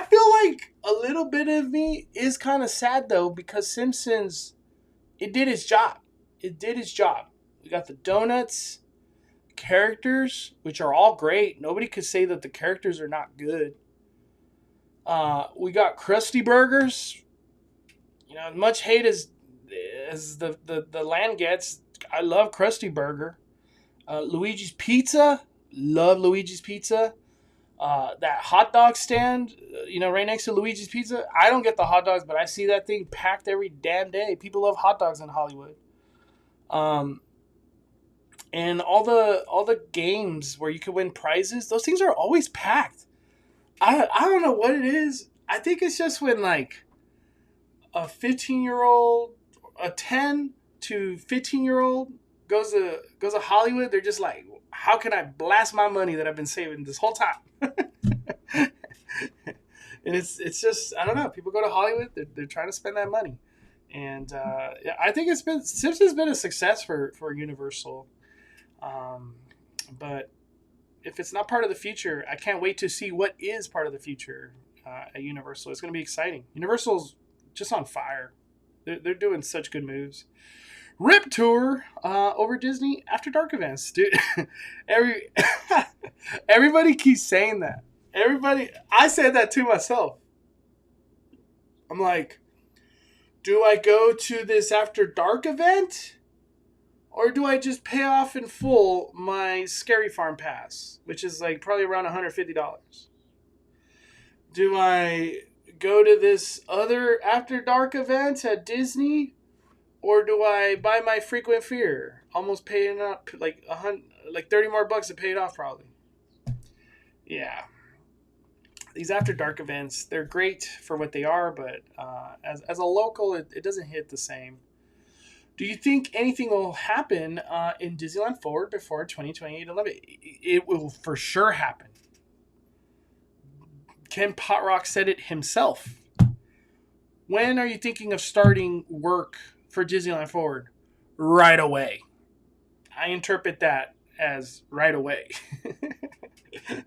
feel like a little bit of me is kind of sad though, because Simpsons, it did its job. We got the donuts, characters, which are all great. Nobody could say that the characters are not good. We got Krusty Burgers. You know, as much hate as the land gets, I love Krusty Burger. Luigi's Pizza. Love Luigi's Pizza. That hot dog stand, right next to Luigi's Pizza. I don't get the hot dogs, but I see that thing packed every damn day. People love hot dogs in Hollywood. And all the games where you can win prizes, those things are always packed. I don't know what it is. I think it's just when like a 15-year-old, a 10 to 15-year-old goes to Hollywood, they're just like, how can I blast my money that I've been saving this whole time? And it's just, I don't know. People go to Hollywood, they're trying to spend that money. And I think Simpsons has been a success for Universal. But if it's not part of the future, I can't wait to see what is part of the future. at Universal. It's going to be exciting. Universal's just on fire. They're doing such good moves. Rip Tour over Disney After Dark events, dude. Everybody keeps saying that. I said that to myself. I'm like, do I go to this After Dark event? Or do I just pay off in full my Scary Farm pass, which is like probably around $150? Do I go to this other After Dark event at Disney? Or do I buy my Frequent Fear? Almost paying up like 30 more bucks to pay it off probably. Yeah. These After Dark events, they're great for what they are, but as a local, it doesn't hit the same. Do you think anything will happen in Disneyland Forward before 2028 Olympics? It will for sure happen. Ken Potrock said it himself. When are you thinking of starting work for Disneyland Forward? Right away. I interpret that as right away.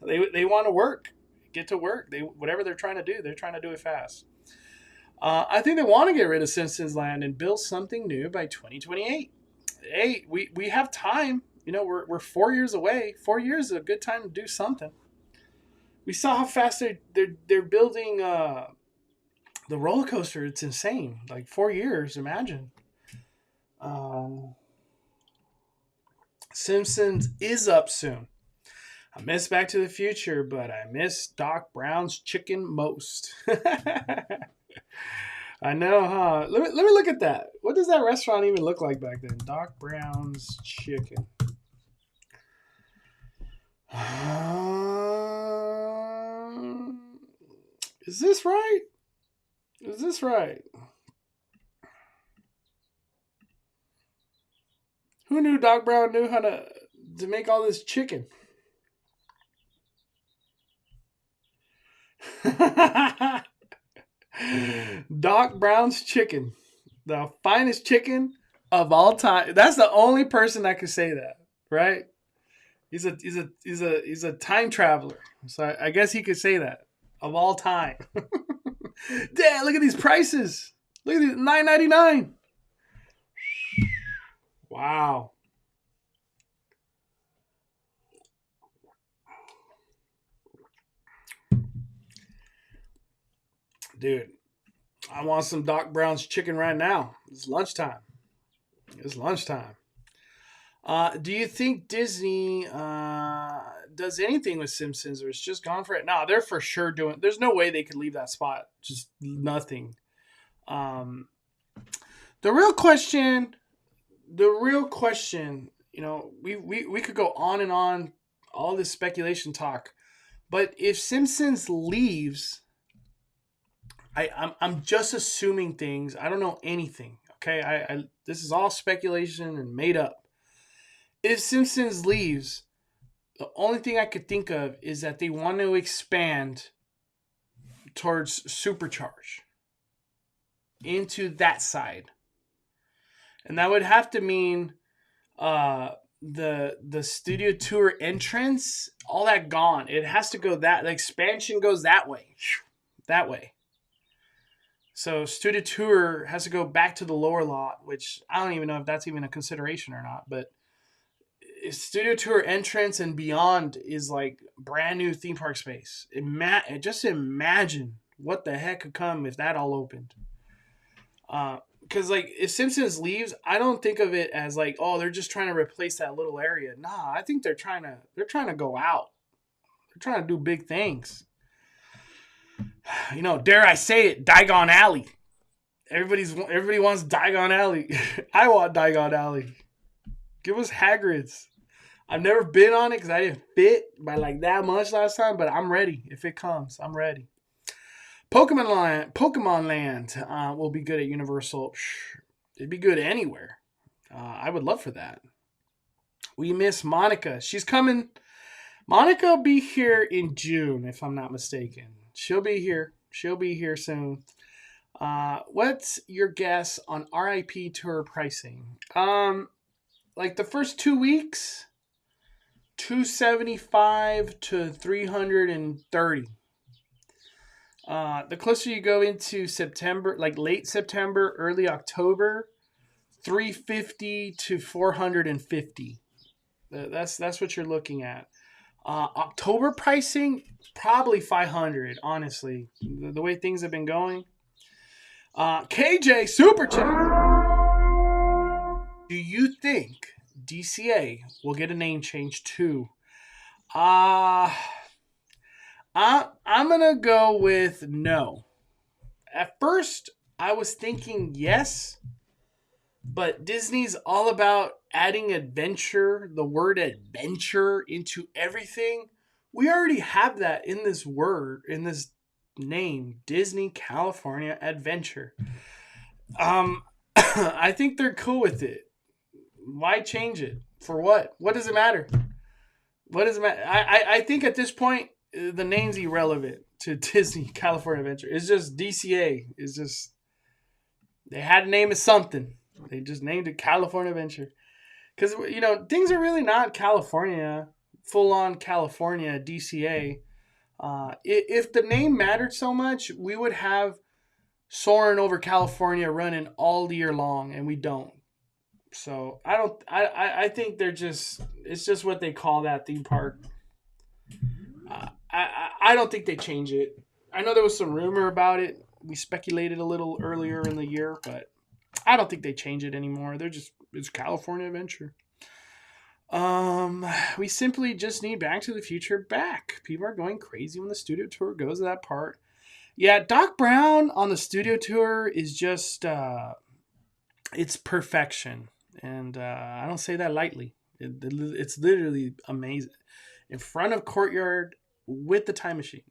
They want to work. Get to work. Whatever they're trying to do, they're trying to do it fast. I think they want to get rid of Simpsons Land and build something new by 2028. Hey, we have time. You know, we're 4 years away. 4 years is a good time to do something. We saw how fast they're building the roller coaster. It's insane. Like 4 years, imagine. Simpsons is up soon. I miss Back to the Future, but I miss Doc Brown's chicken most. I know, huh? Let me look at that. What does that restaurant even look like back then? Doc Brown's Chicken. Is this right? Is this right? Who knew Doc Brown knew how to make all this chicken? Doc Brown's Chicken, the finest chicken of all time. That's the only person that could say that, right? He's a time traveler, so I guess he could say that of all time. Damn! Look at these prices. Look at these, $9.99. Wow. Dude, I want some Doc Brown's chicken right now. It's lunchtime. Do you think Disney does anything with Simpsons, or it's just gone for it? No, they're for sure doing. There's no way they could leave that spot. Just nothing. The real question, you know, we could go on and on, all this speculation talk, but if Simpsons leaves, I'm just assuming things. I don't know anything. Okay, this is all speculation and made up. If Simpsons leaves, the only thing I could think of is that they want to expand towards Supercharge into that side, and that would have to mean the studio tour entrance, all that gone. It has to go that the expansion goes that way. So Studio Tour has to go back to the lower lot, which I don't even know if that's even a consideration or not. But Studio Tour entrance and beyond is like brand new theme park space. Just imagine what the heck could come if that all opened. Because like if Simpsons leaves, I don't think of it as like, oh, they're just trying to replace that little area. Nah, I think they're trying to go out. They're trying to do big things. You know, dare I say it, Diagon Alley. Everybody wants Diagon Alley. I want Diagon Alley. Give us Hagrid's. I've never been on it because I didn't fit by like that much last time, but I'm ready. If it comes, I'm ready. Pokemon Land will be good at Universal. It'd be good anywhere. I would love for that. We miss Monica. She's coming. Monica will be here in June, if I'm not mistaken. She'll be here soon. What's your guess on RIP tour pricing? Like the first 2 weeks, $275 to $330. The closer you go into September, like late September, early October, 350 to 450. That's what you're looking at. October pricing, probably 500, honestly. The way things have been going. KJ Super Chat. Do you think DCA will get a name change too? I'm gonna go with no. At first, I was thinking yes, but Disney's all about adding adventure, the word adventure, into everything. We already have that in this word, in this name, Disney California Adventure. I think they're cool with it. Why change it? For what? What does it matter? What does it matter? I think at this point, the name's irrelevant to Disney California Adventure. It's just DCA. It's just, they had to name it something. They just named it California Adventure. Because, things are really not California, full-on California, DCA. If the name mattered so much, we would have Soarin' Over California running all year long, and we don't. So I think it's just what they call that theme park. I don't think they change it. I know there was some rumor about it. We speculated a little earlier in the year, but I don't think they change it anymore. It's California Adventure. We simply just need Back to the Future back. People are going crazy when the studio tour goes to that part. Yeah, Doc Brown on the studio tour is just, it's perfection. And I don't say that lightly. It's literally amazing. In front of Courtyard with the time machine.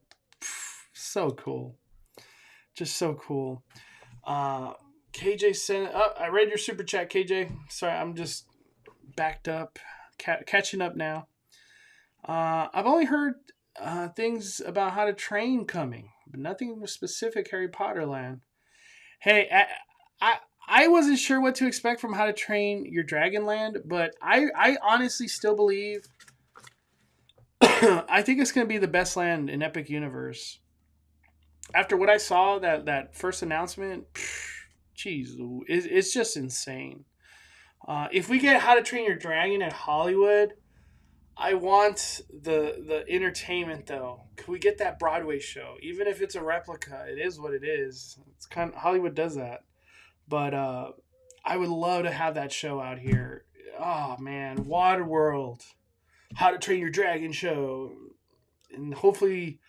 So cool. Just so cool. KJ sent, I read your super chat, KJ. Sorry, I'm just backed up. Catching up now. I've only heard things about How to Train coming, but nothing specific Harry Potter land. Hey, I wasn't sure what to expect from How to Train Your Dragon Land, but I honestly still believe I think it's going to be the best land in Epic Universe. After what I saw, that first announcement, geez, it's just insane. If we get How to Train Your Dragon at Hollywood, I want the entertainment though. Could we get that Broadway show? Even if it's a replica, it is what it is. It's kind of, Hollywood does that. But I would love to have that show out here. Oh man, Waterworld, How to Train Your Dragon show, and hopefully,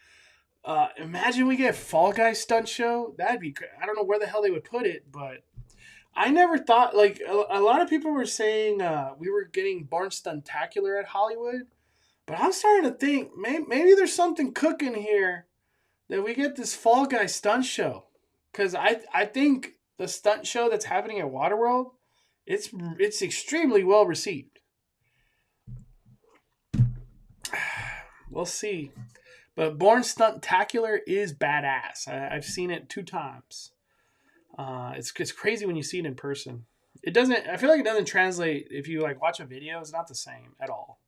imagine we get Fall Guys stunt show. That'd be great. I don't know where the hell they would put it, but I never thought, like, a lot of people were saying we were getting Born Stuntacular at Hollywood, but I'm starting to think maybe there's something cooking here that we get this Fall Guys stunt show, because I think the stunt show that's happening at Waterworld, it's extremely well received. We'll see. But Born Stuntacular is badass. I've seen it 2 times. It's crazy when you see it in person. It doesn't. I feel like it doesn't translate if you like watch a video. It's not the same at all.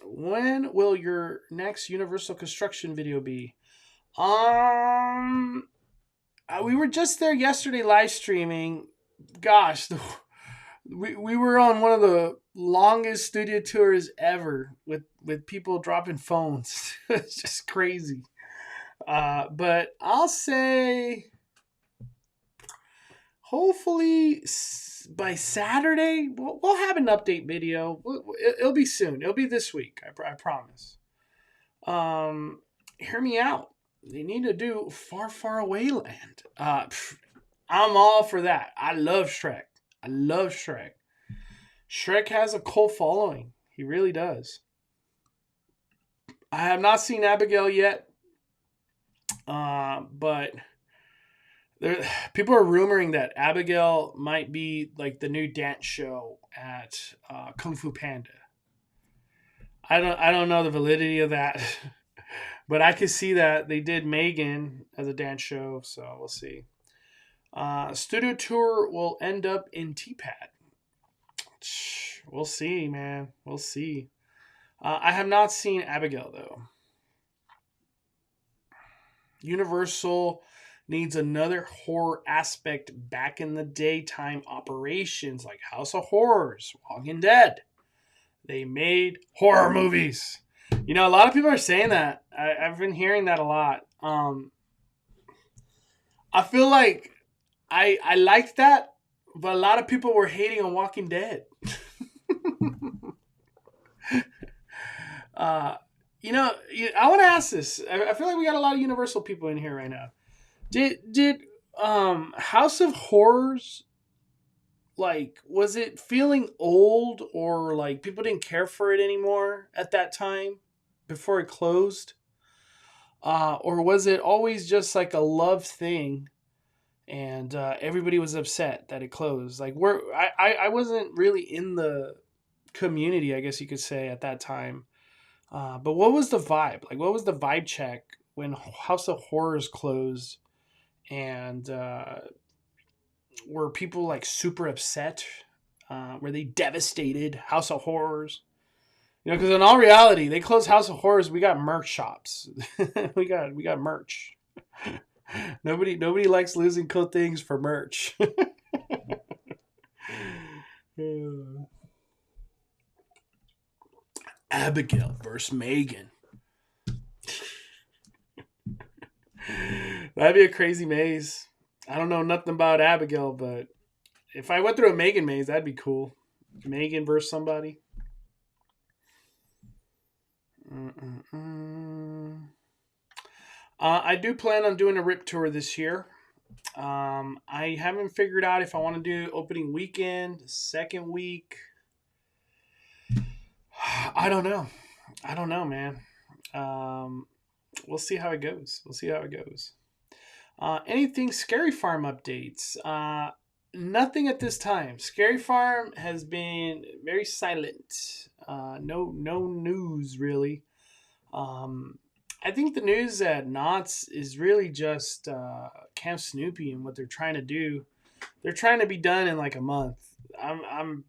When will your next Universal Construction video be? We were just there yesterday live streaming. Gosh, we were on one of the longest studio tours ever with people dropping phones. It's just crazy. But I'll say hopefully by Saturday we'll have an update video. It'll be soon. It'll be this week. I promise. Hear me out. They need to do Far, Far Away Land. I'm all for that. I love Shrek. Shrek has a cult following. He really does. I have not seen Abigail yet. But people are rumoring that Abigail might be like the new dance show at Kung Fu Panda. I don't know the validity of that, but I could see that they did Megan as a dance show, so we'll see. Studio tour will end up in T-Pad. We'll see, man. We'll see. I have not seen Abigail though. Universal needs another horror aspect back in the daytime operations, like House of Horrors, Walking Dead. They made horror movies. You know, a lot of people are saying that. I've been hearing that a lot. I feel like I liked that, but a lot of people were hating on Walking Dead. You know, I want to ask this. I feel like we got a lot of Universal people in here right now. Did House of Horrors, like, was it feeling old, or like people didn't care for it anymore at that time before it closed? Or was it always just like a love thing, and everybody was upset that it closed? Like, I wasn't really in the community, I guess you could say, at that time. But what was the vibe? Like, what was the vibe check when House of Horrors closed? And were people like super upset? Were they devastated? House of Horrors, you know, because in all reality, they closed House of Horrors. We got merch shops. we got merch. Nobody likes losing cool things for merch. Abigail versus Megan. That'd be a crazy maze. I don't know nothing about Abigail, but if I went through a Megan maze, that'd be cool. Megan versus somebody. I do plan on doing a RIP tour this year. I haven't figured out if I want to do opening weekend, second week. I don't know, man. We'll see how it goes. Anything Scary Farm updates? Nothing at this time. Scary Farm has been very silent. No news really. I think the news at Knott's is really just Camp Snoopy and what they're trying to do. They're trying to be done in like a month. I'm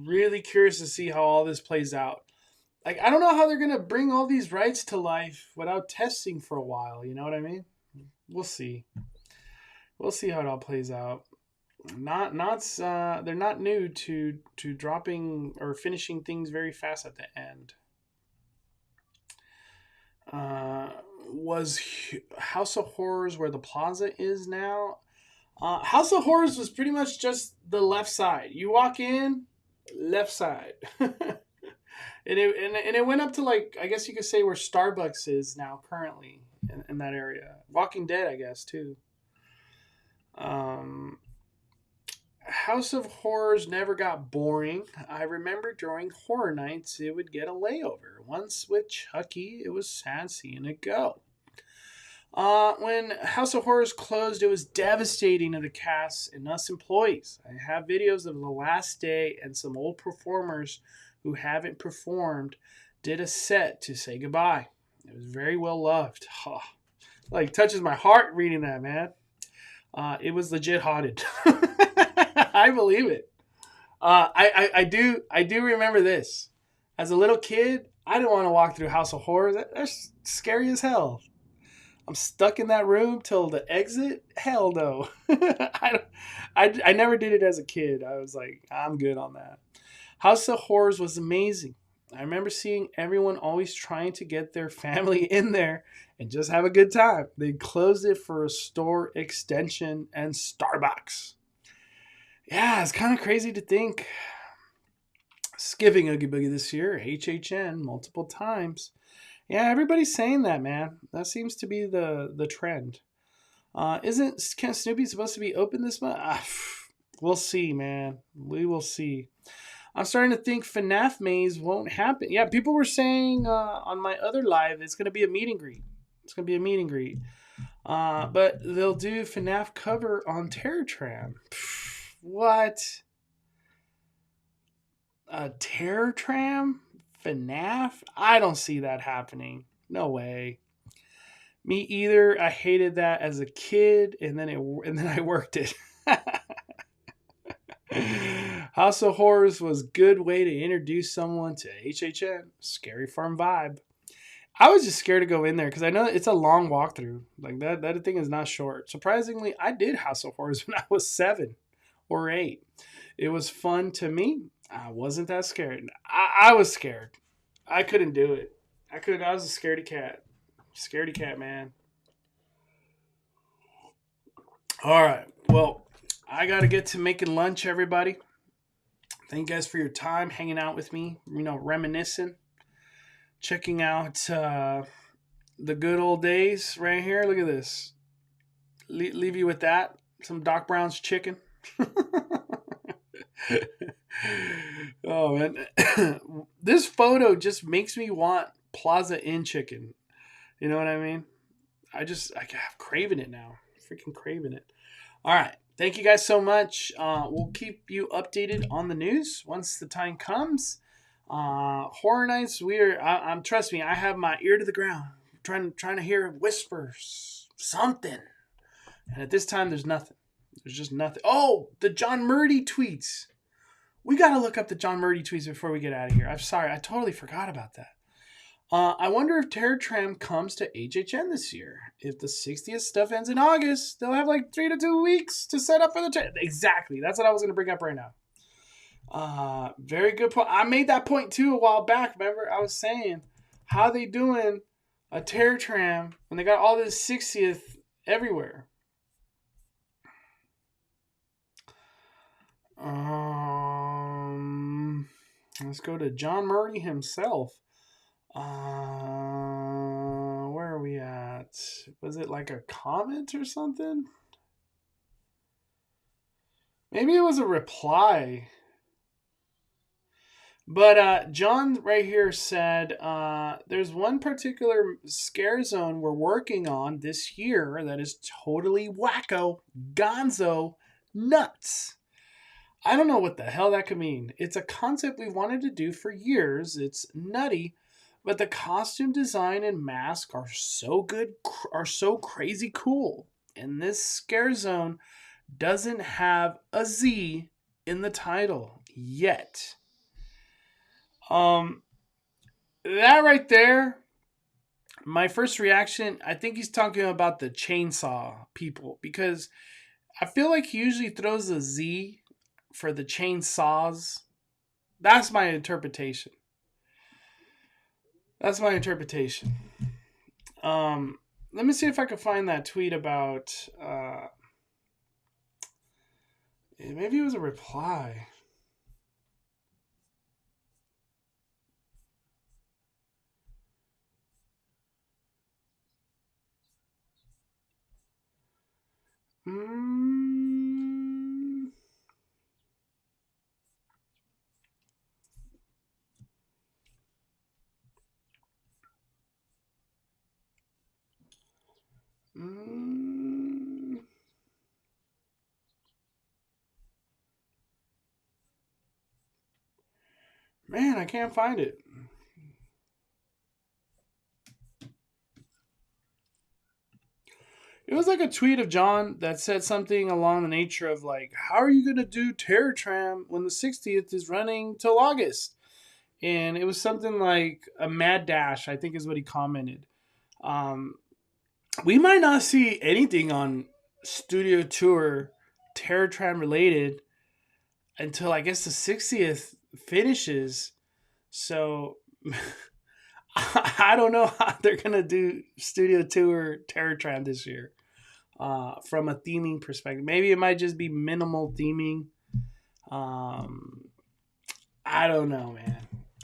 really curious to see how all this plays out. Like, I don't know how they're gonna bring all these rides to life without testing for a while. You know what I mean? We'll see. We'll see how it all plays out. Knott's they're not new to dropping or finishing things very fast at the end. Was House of Horrors where the plaza is now? House of Horrors was pretty much just the left side. You walk in, left side. and it went up to, like, I guess you could say where Starbucks is now currently in that area. Walking Dead, I guess, too. House of Horrors never got boring. I remember during horror nights, it would get a layover. Once with Chucky, it was sad seeing it go. When House of Horrors closed, it was devastating to the cast and us employees. I have videos of the last day, and some old performers who haven't performed did a set to say goodbye. It was very well loved. Oh, like, touches my heart reading that, man. It was legit haunted. I believe it. I do remember this. As a little kid, I didn't want to walk through House of Horrors. That's scary as hell. I'm stuck in that room till the exit. Hell no. I never did it as a kid. I was like, I'm good on that. House of Horrors was amazing. I remember seeing everyone always trying to get their family in there and just have a good time. They closed it for a store extension and Starbucks. Yeah, it's kind of crazy to think. Skipping Oogie Boogie this year, HHN multiple times. Yeah, everybody's saying that, man. That seems to be the trend. Isn't Camp Snoopy supposed to be open this month? We'll see, man. We will see. I'm starting to think FNAF Maze won't happen. Yeah, people were saying on my other live it's going to be a meet and greet. But they'll do FNAF cover on Terror Tram. What? A Terror Tram? FNAF? I don't see that happening. No way. Me either. I hated that as a kid, and then I worked it. House of Horrors was a good way to introduce someone to HHN. Scary Farm vibe. I was just scared to go in there because I know it's a long walkthrough. Like that thing is not short. Surprisingly, I did House of Horrors when I was 7 or 8. It was fun to me. I wasn't that scared. I was scared. I couldn't do it. I was a scaredy cat. Scaredy cat, man. All right. Well, I got to get to making lunch, everybody. Thank you guys for your time hanging out with me, reminiscing, checking out the good old days right here. Look at this. Leave you with that. Some Doc Brown's chicken. Oh, man. This photo just makes me want Plaza Inn chicken. You know what I mean? I'm craving it now. Freaking craving it. All right. Thank you guys so much. We'll keep you updated on the news once the time comes. Horror Nights, I'm trust me, I have my ear to the ground, trying to hear whispers, something. And at this time, there's nothing. There's just nothing. Oh, the John Murdy tweets. We got to look up the John Murdy tweets before we get out of here. I'm sorry, I totally forgot about that. I wonder if Terror Tram comes to HHN this year. If the 60th stuff ends in August, they'll have like 3 to 2 weeks to set up for the Exactly. That's what I was going to bring up right now. Very good point. I made that point too a while back. Remember, I was saying, how they doing a Terror Tram when they got all this 60th everywhere? Let's go to John Murdy himself. Where are we at? Was it like a comment or something? Maybe it was a reply. But John right here said, there's one particular scare zone we're working on this year that is totally wacko, gonzo, nuts. I don't know what the hell that could mean. It's a concept we wanted to do for years. It's nutty. But the costume design and mask are so good, are so crazy cool. And this scare zone doesn't have a Z in the title yet. That right there, my first reaction, I think he's talking about the chainsaw people. Because I feel like he usually throws a Z for the chainsaws. That's my interpretation. That's my interpretation. Let me see if I can find that tweet about... maybe it was a reply. Man, I can't find it. It was like a tweet of John that said something along the nature of like, how are you going to do Terror Tram when the 60th is running till August? And it was something like a mad dash, I think is what he commented. We might not see anything on Studio Tour Terror Tram related until I guess the 60th finishes. So I don't know how they're going to do Studio Tour Terror Tram this year from a theming perspective. Maybe it might just be minimal theming. I don't know, man.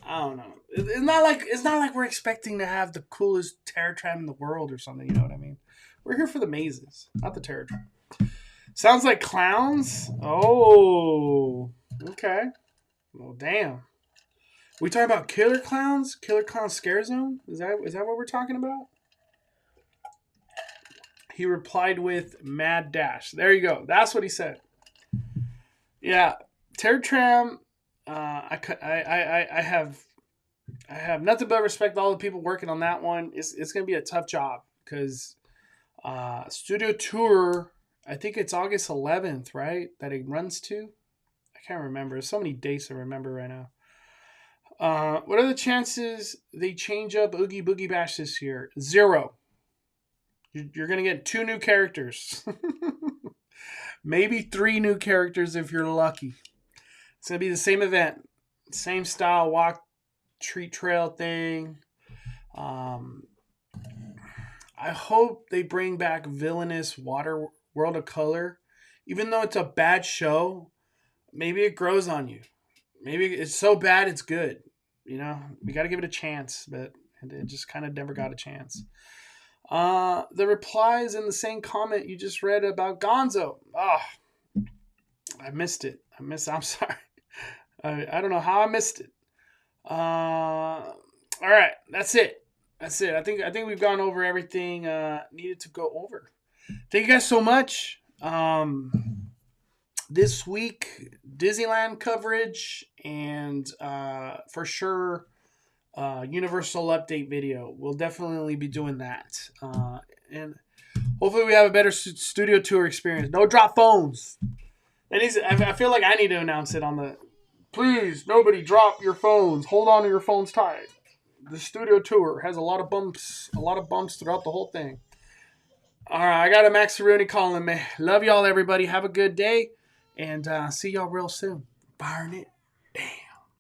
I don't know. It's not like we're expecting to have the coolest Terror Tram in the world or something. You know what I mean? We're here for the mazes, not the Terror Tram. Sounds like clowns. Oh, okay. Well, damn. We talking about Killer Clowns? Killer Clown Scare Zone? Is that what we're talking about? He replied with Mad Dash. There you go. That's what he said. Yeah, Terror Tram. I have nothing but respect to all the people working on that one. It's gonna be a tough job because Studio Tour. I think it's August 11th, right? That it runs to. I can't remember. There's so many dates I remember right now. What are the chances they change up Oogie Boogie Bash this year? 0. You're going to get 2 new characters. Maybe 3 new characters if you're lucky. It's going to be the same event. Same style walk, treat trail thing. I hope they bring back Villainous Water World of Color. Even though it's a bad show, maybe it grows on you. Maybe it's so bad it's good. You know, we got to give it a chance, but it just kind of never got a chance. The replies in the same comment you just read about Gonzo. Oh, I missed it. I'm sorry. I don't know how I missed it. All right, that's it. I think we've gone over everything needed to go over. Thank you guys so much. This week, Disneyland coverage and for sure Universal update video. We'll definitely be doing that. And hopefully we have a better studio tour experience. No drop phones. I feel like I need to announce it on the... Please, nobody drop your phones. Hold on to your phones tight. The studio tour has a lot of bumps throughout the whole thing. All right, I got a Max Cerrone calling me. Love y'all, everybody. Have a good day. And see y'all real soon. Burn it.